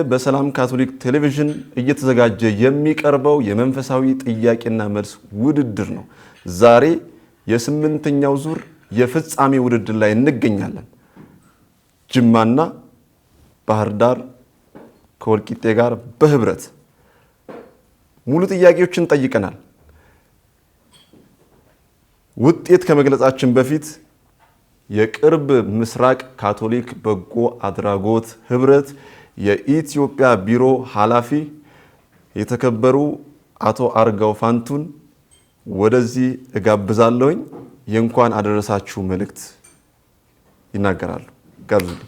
በሰላም ካቶሊክ ቴሌቪዥን እየተዘጋጀ የሚቀርበው የመንፈሳዊ ጥያቄና መልስ ውድድር ነው። ዛሬ የ8ኛው ዙር የፍጻሜ ውድድር ላይ እንገኛለን። ጅማና ባህር ዳር ከወልቂጤ ጋር በህብረት ሙሉ ጥያቄዎችን ጠይቀናል። ውጤት ከመግለጻችን በፊት የቅርብ ምስራቅ ካቶሊክ በጎ አድራጎት ህብረት የኢትዮጵያ ቢሮ ኃላፊ የተከበሩ አቶ አርጋው ፋንቱን ወደዚህ እጋብዛለሁኝ። የእንኳን አደረሳችሁ መልእክት ይናገራሉ። ጋብዙልኝ።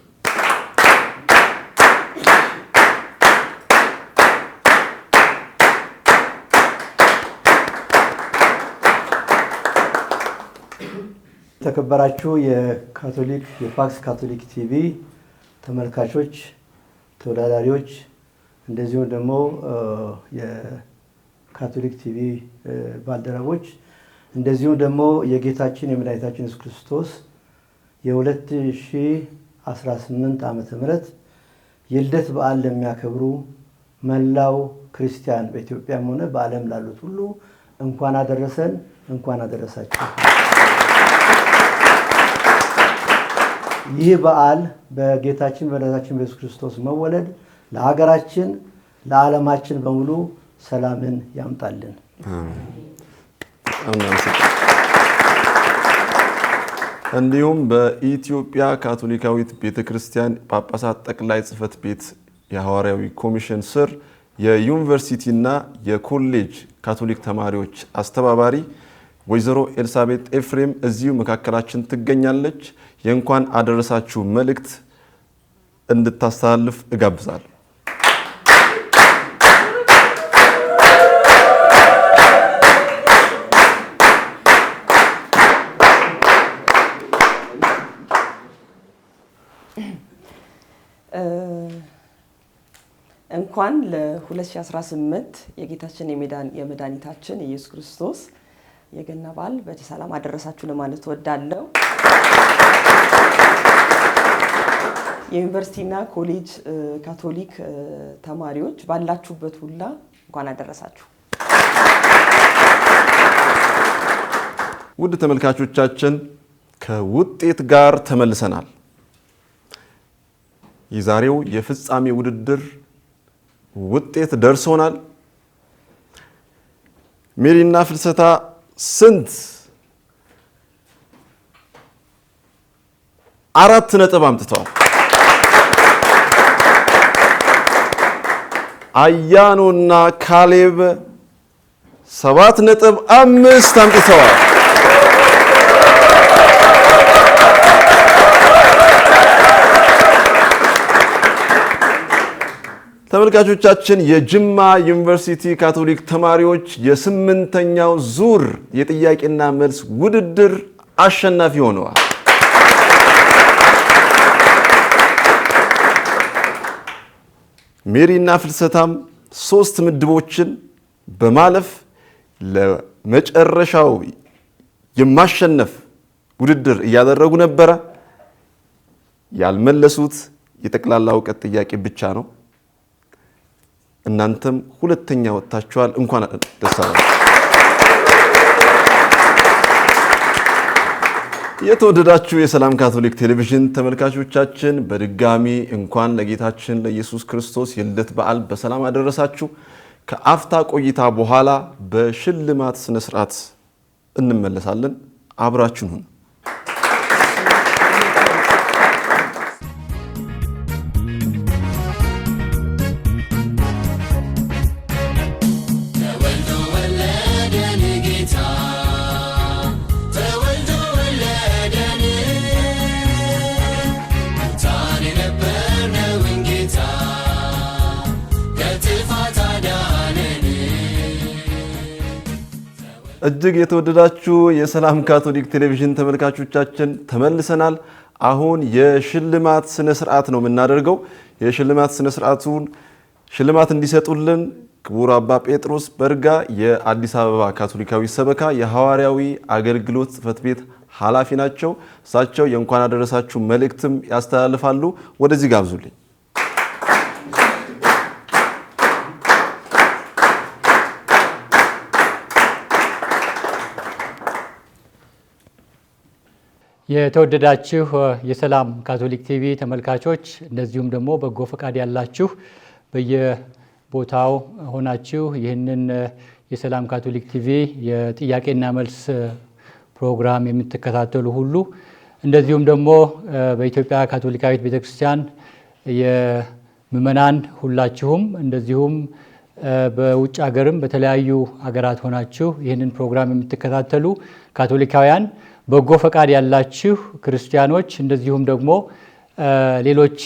የተከበራችሁ የካቶሊክ የፋክስ ካቶሊክ ቲቪ ተመልካቾች፣ ተወዳዳሪዎች እንደዚሁም ደግሞ የካቶሊክ ቲቪ ባልደረቦች እንደዚሁም ደግሞ የጌታችን የመድኃኒታችን ኢየሱስ ክርስቶስ የ2018 ዓመተ ምህረት የልደት በዓል ለሚያከብሩ መላው ክርስቲያን በኢትዮጵያም ሆነ በዓለም ላሉት ሁሉ እንኳን አደረሰን፣ እንኳን አደረሳችሁ። ይህ በዓል በጌታችን በመድኃኒታችን በኢየሱስ ክርስቶስ መወለድ ለሀገራችን ለዓለማችን በሙሉ ሰላምን ያምጣልን። እንዲሁም በኢትዮጵያ ካቶሊካዊት ቤተክርስቲያን ጳጳሳት ጠቅላይ ጽሕፈት ቤት የሐዋርያዊ ኮሚሽን ስር የዩኒቨርሲቲና የኮሌጅ ካቶሊክ ተማሪዎች አስተባባሪ ወይዘሮ ኤልሳቤጥ ኤፍሬም እዚሁ መካከላችን ትገኛለች። የእንኳን አደረሳችሁ መልእክት እንድታስተላልፍ እጋብዛለሁ። እንኳን ለ2018 የጌታችን የመድኃኒታችን ኢየሱስ ክርስቶስ የገና በዓል በሰላም አደረሳችሁ ለማለት እወዳለሁ። የዩኒቨርሲቲና ኮሌጅ ካቶሊክ ተማሪዎች ባላችሁበት ሁላ እንኳን አደረሳችሁ። ውድ ተመልካቾቻችን ከውጤት ጋር ተመልሰናል። የዛሬው የፍጻሜ ውድድር ውጤት ደርሶናል። ሜሪና ፍልሰታ ስንት 4 ነጥብ አምጥተዋል። አያኖና ካሌብ 7.5 አምጥተዋል። ተመልካቾቻችን የጅማ ዩኒቨርሲቲ ካቶሊክ ተማሪዎች የ8ኛው ዙር የጥያቄና መልስ ውድድር አሸናፊ ሆነዋል። ሜሪና ፍልሰታም 3 ምድቦችን በማለፍ ለመጨረሻው የማሸነፍ ውድድር እያደረጉ ነበረ። ያልመለሱት የጠቅላላ እውቀት ጥያቄ ብቻ ነው። እናንተም ሁለተኛ ወጣችኋል። እንኳን ደስ አላችሁ። የተወደዳችሁ የሰላም ካቶሊክ ቴሌቪዥን ተመልካቾቻችን በድጋሚ እንኳን ለጌታችን ለኢየሱስ ክርስቶስ የልደት በዓል በሰላም አደረሳችሁ። ከአፍታ ቆይታ በኋላ በሽልማት ስነ ስርዓት እንመለሳለን። አብራችሁን ሁኑ። ተወልዶ ወለደን ጌታ እጅግ የተወደዳችሁ የሰላም ካቶሊክ ቴሌቪዥን ተመልካቾቻችን ተመልሰናል። አሁን የሽልማት ስነ ስርዓት ነው የምናደርገው። የሽልማት ስነ ስርዓቱን ሽልማት እንዲሰጡልን ክቡር አባ ጴጥሮስ በርጋ የአዲስ አበባ ካቶሊካዊ ሰበካ የሐዋርያዊ አገልግሎት ጽሕፈት ቤት ኃላፊ ናቸው። እሳቸው የእንኳን አደረሳችሁ መልእክትም ያስተላልፋሉ። ወደዚህ ጋብዙልኝ። የተወደዳችሁ የሰላም ካቶሊክ ቲቪ ተመልካቾች እንደዚሁም ደግሞ በጎ ፈቃድ ያላችሁ በየቦታው ሆናችሁ ይህንን የሰላም ካቶሊክ ቲቪ የጥያቄና መልስ ፕሮግራም የምትከታተሉ ሁሉ እንደዚሁም ደግሞ በኢትዮጵያ ካቶሊካዊት ቤተክርስቲያን የምእመናን ሁላችሁም እንደዚሁም በውጭ ሀገርም በተለያዩ ሀገራት ሆናችሁ ይህንን ፕሮግራም የምትከታተሉ ካቶሊካውያን በጎ ፈቃድ ያላችሁ ክርስቲያኖች እንደዚሁም ደግሞ ሌሎች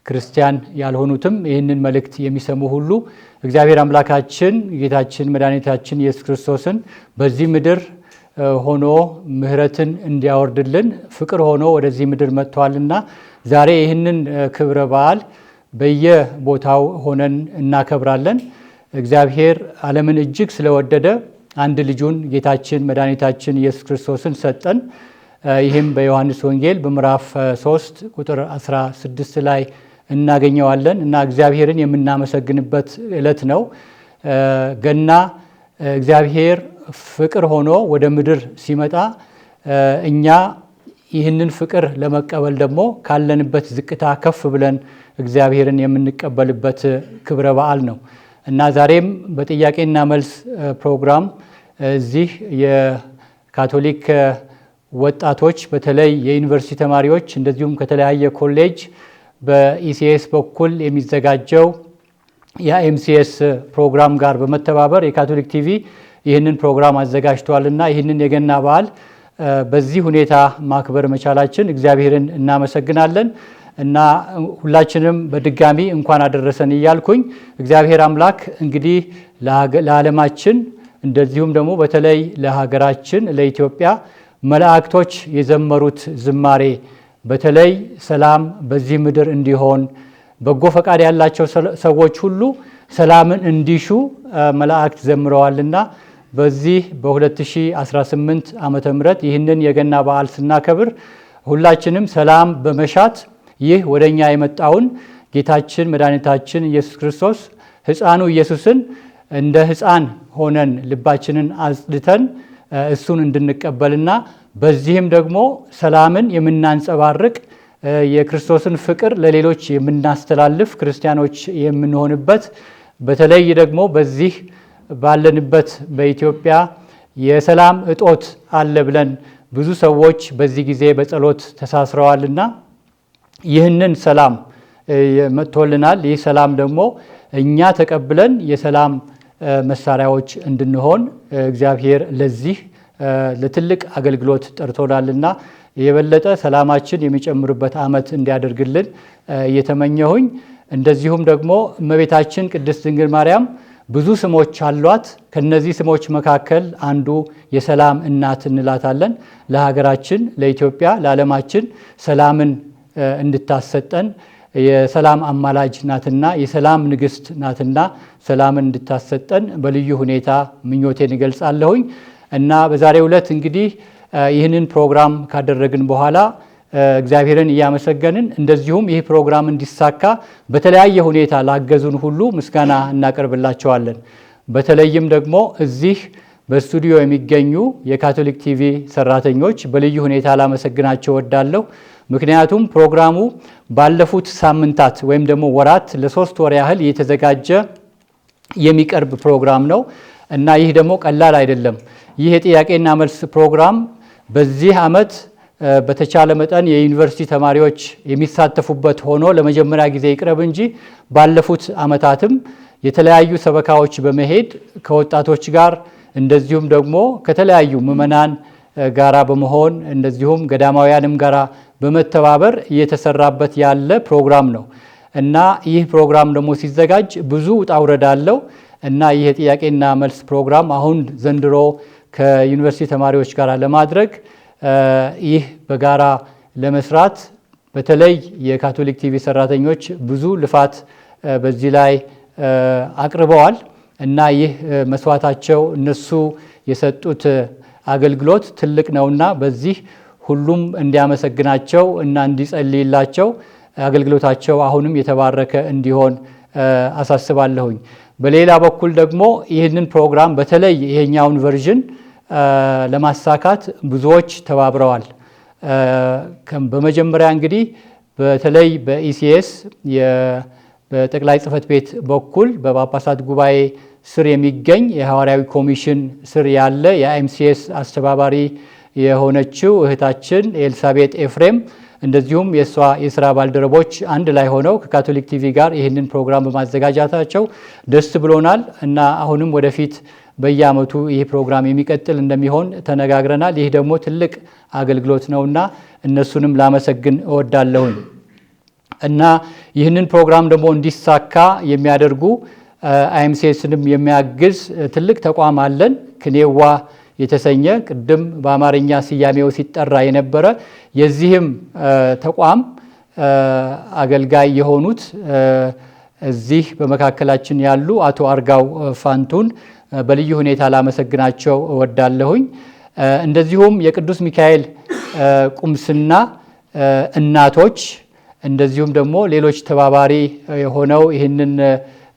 ክርስቲያን ያልሆኑትም ይህንን መልእክት የሚሰሙ ሁሉ እግዚአብሔር አምላካችን ጌታችን መድኃኒታችን ኢየሱስ ክርስቶስን በዚህ ምድር ሆኖ ምሕረትን እንዲያወርድልን ፍቅር ሆኖ ወደዚህ ምድር መጥቷልና ዛሬ ይህንን ክብረ በዓል በየቦታው ሆነን እናከብራለን። እግዚአብሔር ዓለምን እጅግ ስለወደደ አንድ ልጁን ጌታችን መድኃኒታችን ኢየሱስ ክርስቶስን ሰጠን። ይህም በዮሐንስ ወንጌል በምዕራፍ 3 ቁጥር 16 ላይ እናገኘዋለን እና እግዚአብሔርን የምናመሰግንበት ዕለት ነው። ገና እግዚአብሔር ፍቅር ሆኖ ወደ ምድር ሲመጣ እኛ ይህንን ፍቅር ለመቀበል ደግሞ ካለንበት ዝቅታ ከፍ ብለን እግዚአብሔርን የምንቀበልበት ክብረ በዓል ነው እና ዛሬም በጥያቄና መልስ ፕሮግራም እዚህ የካቶሊክ ወጣቶች በተለይ የዩኒቨርሲቲ ተማሪዎች እንደዚሁም ከተለያየ ኮሌጅ በኢሲኤስ በኩል የሚዘጋጀው የኤምሲኤስ ፕሮግራም ጋር በመተባበር የካቶሊክ ቲቪ ይህንን ፕሮግራም አዘጋጅቷልና ይህንን የገና በዓል በዚህ ሁኔታ ማክበር መቻላችን እግዚአብሔርን እናመሰግናለን እና ሁላችንም በድጋሚ እንኳን አደረሰን እያልኩኝ እግዚአብሔር አምላክ እንግዲህ ለዓለማችን እንደዚሁም ደግሞ በተለይ ለሀገራችን ለኢትዮጵያ መላእክቶች የዘመሩት ዝማሬ በተለይ ሰላም በዚህ ምድር እንዲሆን በጎ ፈቃድ ያላቸው ሰዎች ሁሉ ሰላምን እንዲሹ መላእክት ዘምረዋልና በዚህ በ2018 ዓመተ ምህረት ይህንን የገና በዓል ስናከብር ሁላችንም ሰላም በመሻት ይህ ወደኛ የመጣውን ጌታችን መድኃኒታችን ኢየሱስ ክርስቶስ ሕፃኑ ኢየሱስን እንደ ሕፃን ሆነን ልባችንን አጽድተን እሱን እንድንቀበልና በዚህም ደግሞ ሰላምን የምናንጸባርቅ የክርስቶስን ፍቅር ለሌሎች የምናስተላልፍ ክርስቲያኖች የምንሆንበት በተለይ ደግሞ በዚህ ባለንበት በኢትዮጵያ የሰላም እጦት አለ ብለን ብዙ ሰዎች በዚህ ጊዜ በጸሎት ተሳስረዋልና ይህንን ሰላም መጥቶልናል። ይህ ሰላም ደግሞ እኛ ተቀብለን የሰላም መሳሪያዎች እንድንሆን እግዚአብሔር ለዚህ ለትልቅ አገልግሎት ጠርቶናልና የበለጠ ሰላማችን የሚጨምርበት ዓመት እንዲያደርግልን እየተመኘሁኝ እንደዚሁም ደግሞ እመቤታችን ቅድስት ድንግል ማርያም ብዙ ስሞች አሏት። ከነዚህ ስሞች መካከል አንዱ የሰላም እናት እንላታለን። ለሀገራችን ለኢትዮጵያ ለዓለማችን ሰላምን እንድታሰጠን የሰላም አማላጅ ናትና የሰላም ንግስት ናትና ሰላምን እንድታሰጠን በልዩ ሁኔታ ምኞቴን እገልጻለሁኝ እና በዛሬው ዕለት እንግዲህ ይህንን ፕሮግራም ካደረግን በኋላ እግዚአብሔርን እያመሰገንን እንደዚሁም ይህ ፕሮግራም እንዲሳካ በተለያየ ሁኔታ ላገዙን ሁሉ ምስጋና እናቀርብላቸዋለን። በተለይም ደግሞ እዚህ በስቱዲዮ የሚገኙ የካቶሊክ ቲቪ ሰራተኞች በልዩ ሁኔታ ላመሰግናቸው ወዳለሁ። ምክንያቱም ፕሮግራሙ ባለፉት ሳምንታት ወይም ደግሞ ወራት ለ3 ወር ያህል የተዘጋጀ የሚቀርብ ፕሮግራም ነው እና ይህ ደግሞ ቀላል አይደለም። ይህ የጥያቄና መልስ ፕሮግራም በዚህ ዓመት በተቻለ መጠን የዩኒቨርሲቲ ተማሪዎች የሚሳተፉበት ሆኖ ለመጀመሪያ ጊዜ ይቅረብ እንጂ ባለፉት ዓመታትም የተለያዩ ሰበካዎች በመሄድ ከወጣቶች ጋር እንደዚሁም ደግሞ ከተለያዩ ምዕመናን ጋራ በመሆን እንደዚሁም ገዳማውያንም ጋራ በመተባበር እየተሰራበት ያለ ፕሮግራም ነው እና ይህ ፕሮግራም ደግሞ ሲዘጋጅ ብዙ ውጣ ውረድ አለው እና ይህ የጥያቄና መልስ ፕሮግራም አሁን ዘንድሮ ከዩኒቨርሲቲ ተማሪዎች ጋር ለማድረግ ይህ በጋራ ለመስራት በተለይ የካቶሊክ ቲቪ ሰራተኞች ብዙ ልፋት በዚህ ላይ አቅርበዋል እና ይህ መስዋዕታቸው እነሱ የሰጡት አገልግሎት ትልቅ ነውና በዚህ ሁሉም እንዲያመሰግናቸው እና እንዲጸልይላቸው አገልግሎታቸው አሁንም የተባረከ እንዲሆን አሳስባለሁኝ። በሌላ በኩል ደግሞ ይህንን ፕሮግራም በተለይ ይሄኛውን ቨርዥን ለማሳካት ብዙዎች ተባብረዋል። በመጀመሪያ እንግዲህ በተለይ በኢሲኤስ በጠቅላይ ጽሕፈት ቤት በኩል በጳጳሳት ጉባኤ ስር የሚገኝ የሐዋርያዊ ኮሚሽን ስር ያለ የአይኤምሲኤስ አስተባባሪ የሆነችው እህታችን ኤልሳቤጥ ኤፍሬም እንደዚሁም የሷ የሥራ ባልደረቦች አንድ ላይ ሆነው ከካቶሊክ ቲቪ ጋር ይህንን ፕሮግራም በማዘጋጃታቸው ደስ ብሎናል እና አሁንም ወደፊት በየዓመቱ ይህ ፕሮግራም የሚቀጥል እንደሚሆን ተነጋግረናል። ይህ ደግሞ ትልቅ አገልግሎት ነውና እነሱንም ላመሰግን እወዳለሁኝ እና ይህንን ፕሮግራም ደግሞ እንዲሳካ የሚያደርጉ አይኤምሲኤስንም የሚያግዝ ትልቅ ተቋም አለን። ክኔዋ የተሰኘ ቅድም በአማርኛ ስያሜው ሲጠራ የነበረ የዚህም ተቋም አገልጋይ የሆኑት እዚህ በመካከላችን ያሉ አቶ አርጋው ፋንቱን በልዩ ሁኔታ ላመሰግናቸው እወዳለሁኝ። እንደዚሁም የቅዱስ ሚካኤል ቁምስና እናቶች እንደዚሁም ደግሞ ሌሎች ተባባሪ የሆነው ይህንን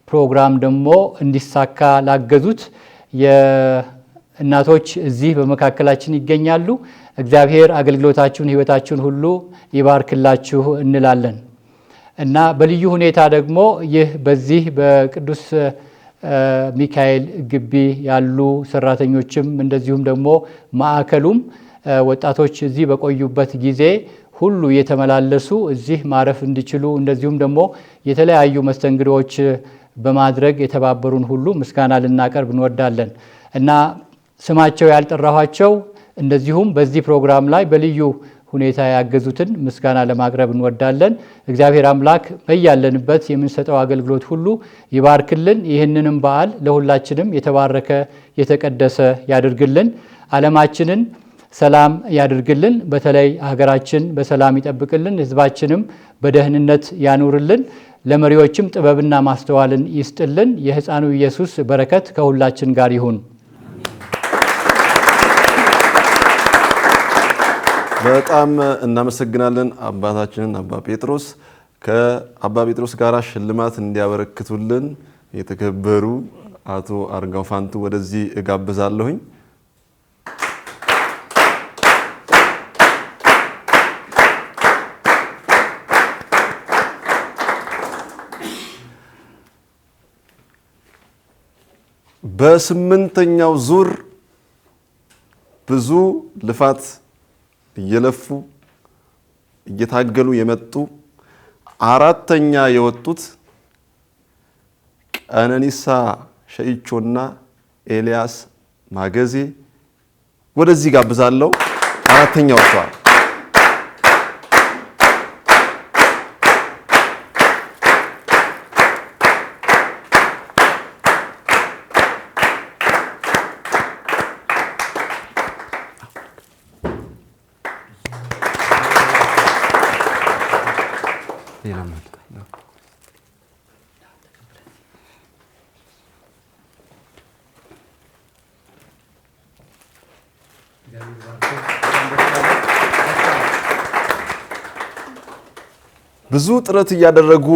ፕሮግራም ደግሞ እንዲሳካ ላገዙት እናቶች እዚህ በመካከላችን ይገኛሉ። እግዚአብሔር አገልግሎታችሁን ሕይወታችሁን ሁሉ ይባርክላችሁ እንላለን እና በልዩ ሁኔታ ደግሞ ይህ በዚህ በቅዱስ ሚካኤል ግቢ ያሉ ሰራተኞችም እንደዚሁም ደግሞ ማዕከሉም ወጣቶች እዚህ በቆዩበት ጊዜ ሁሉ የተመላለሱ እዚህ ማረፍ እንዲችሉ እንደዚሁም ደግሞ የተለያዩ መስተንግዶዎች በማድረግ የተባበሩን ሁሉ ምስጋና ልናቀርብ እንወዳለን እና ስማቸው ያልጠራኋቸው እንደዚሁም በዚህ ፕሮግራም ላይ በልዩ ሁኔታ ያገዙትን ምስጋና ለማቅረብ እንወዳለን። እግዚአብሔር አምላክ በያለንበት የምንሰጠው አገልግሎት ሁሉ ይባርክልን። ይህንንም በዓል ለሁላችንም የተባረከ የተቀደሰ ያድርግልን። ዓለማችንን ሰላም ያድርግልን። በተለይ ሀገራችን በሰላም ይጠብቅልን። ሕዝባችንም በደህንነት ያኑርልን። ለመሪዎችም ጥበብና ማስተዋልን ይስጥልን። የሕፃኑ ኢየሱስ በረከት ከሁላችን ጋር ይሁን። በጣም እናመሰግናለን አባታችንን አባ ጴጥሮስ። ከአባ ጴጥሮስ ጋር ሽልማት እንዲያበረክቱልን የተከበሩ አቶ አርጋው ፋንቱ ወደዚህ እጋብዛለሁኝ። በስምንተኛው ዙር ብዙ ልፋት እየለፉ እየታገሉ የመጡ አራተኛ የወጡት ቀነኒሳ ሸይቾና ኤልያስ ማገዜ ወደዚህ ጋብዛለሁ። አራተኛ ወጥተዋል። ብዙ ጥረት እያደረጉ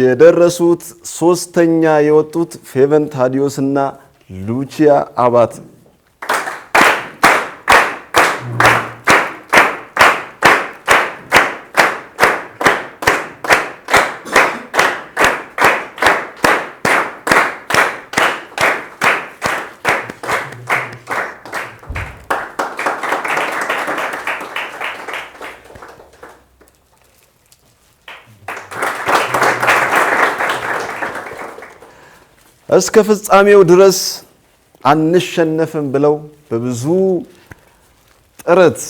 የደረሱት ሶስተኛ የወጡት ፌቨን ታዲዮስና ሉቺያ አባት እስከ ፍጻሜው ድረስ አንሸነፍም ብለው በብዙ ጥረት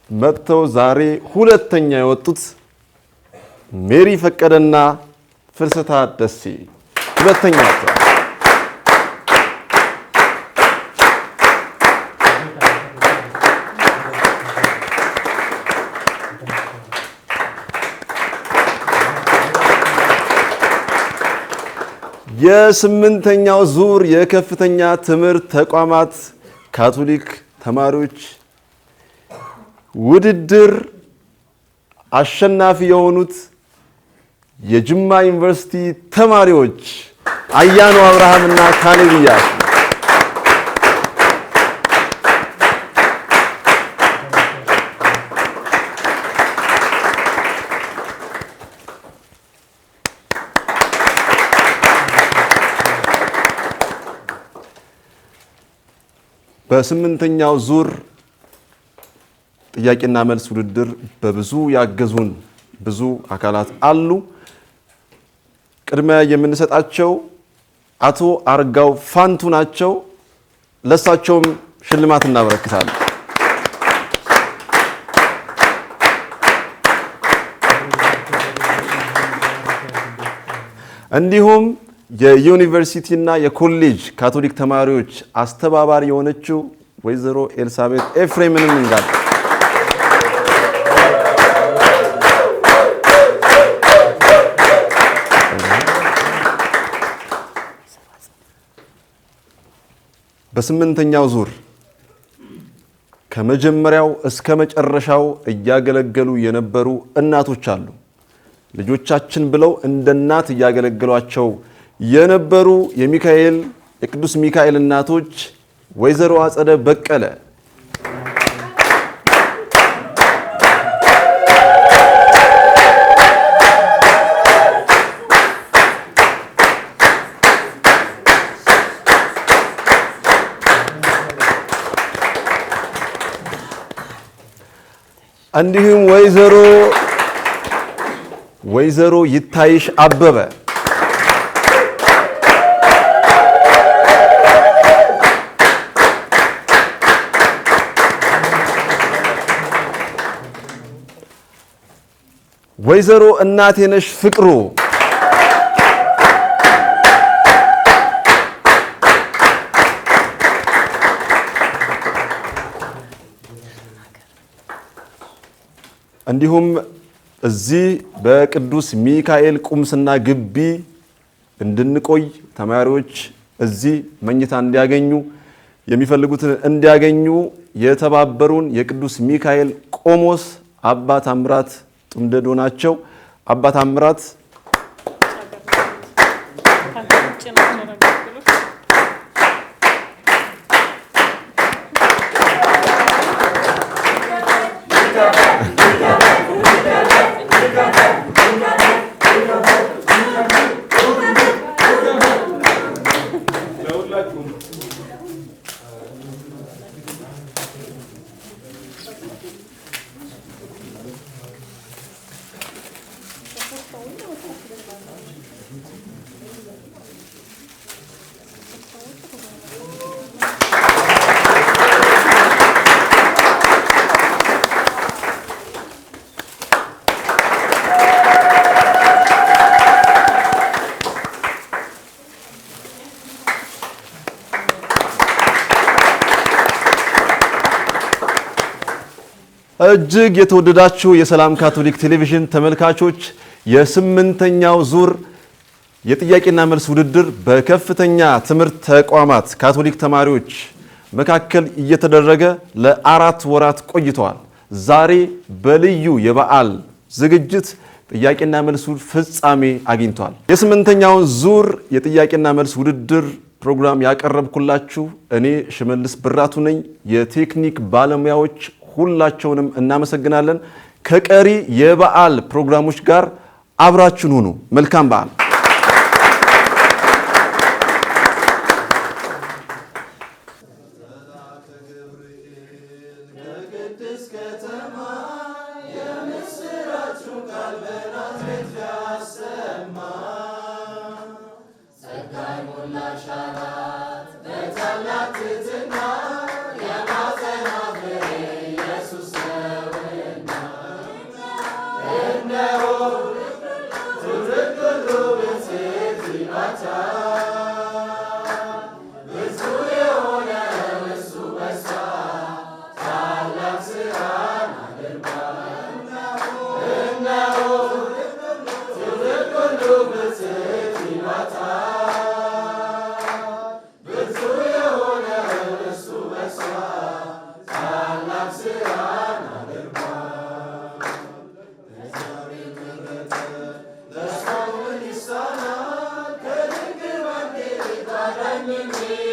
መጥተው ዛሬ ሁለተኛ የወጡት ሜሪ ፈቀደና ፍልሰታ ደሴ ሁለተኛ ወጥተዋል። የስምንተኛው ዙር የከፍተኛ ትምህርት ተቋማት ካቶሊክ ተማሪዎች ውድድር አሸናፊ የሆኑት የጅማ ዩኒቨርሲቲ ተማሪዎች አያኑ አብርሃምና ካሌብ ኢያሱ በስምንተኛው ዙር ጥያቄና መልስ ውድድር በብዙ ያገዙን ብዙ አካላት አሉ። ቅድሚያ የምንሰጣቸው አቶ አርጋው ፋንቱ ናቸው። ለሳቸውም ሽልማት እናበረክታለን። እንዲሁም የዩኒቨርሲቲና የኮሌጅ ካቶሊክ ተማሪዎች አስተባባሪ የሆነችው ወይዘሮ ኤልሳቤት ኤፍሬምንም እንጋል በስምንተኛው ዙር ከመጀመሪያው እስከ መጨረሻው እያገለገሉ የነበሩ እናቶች አሉ። ልጆቻችን ብለው እንደ እናት እያገለገሏቸው የነበሩ የቅዱስ ሚካኤል እናቶች ወይዘሮ አጸደ በቀለ፣ እንዲሁም ወይዘሮ ይታይሽ አበበ፣ ወይዘሮ እናቴነሽ ፍቅሩ፣ እንዲሁም እዚህ በቅዱስ ሚካኤል ቁምስና ግቢ እንድንቆይ ተማሪዎች እዚህ መኝታ እንዲያገኙ የሚፈልጉትን እንዲያገኙ የተባበሩን የቅዱስ ሚካኤል ቆሞስ አባ ታምራት ጡምደዶ ናቸው። አባ ታምራት እጅግ የተወደዳችሁ የሰላም ካቶሊክ ቴሌቪዥን ተመልካቾች የስምንተኛው ዙር የጥያቄና መልስ ውድድር በከፍተኛ ትምህርት ተቋማት ካቶሊክ ተማሪዎች መካከል እየተደረገ ለ4 ወራት ቆይተዋል። ዛሬ በልዩ የበዓል ዝግጅት ጥያቄና መልሱ ፍጻሜ አግኝቷል። የስምንተኛውን ዙር የጥያቄና መልስ ውድድር ፕሮግራም ያቀረብኩላችሁ እኔ ሽመልስ ብራቱ ነኝ። የቴክኒክ ባለሙያዎች ሁላቸውንም እናመሰግናለን። ከቀሪ የበዓል ፕሮግራሞች ጋር አብራችን ሁኑ። መልካም በዓል። Bata Amen.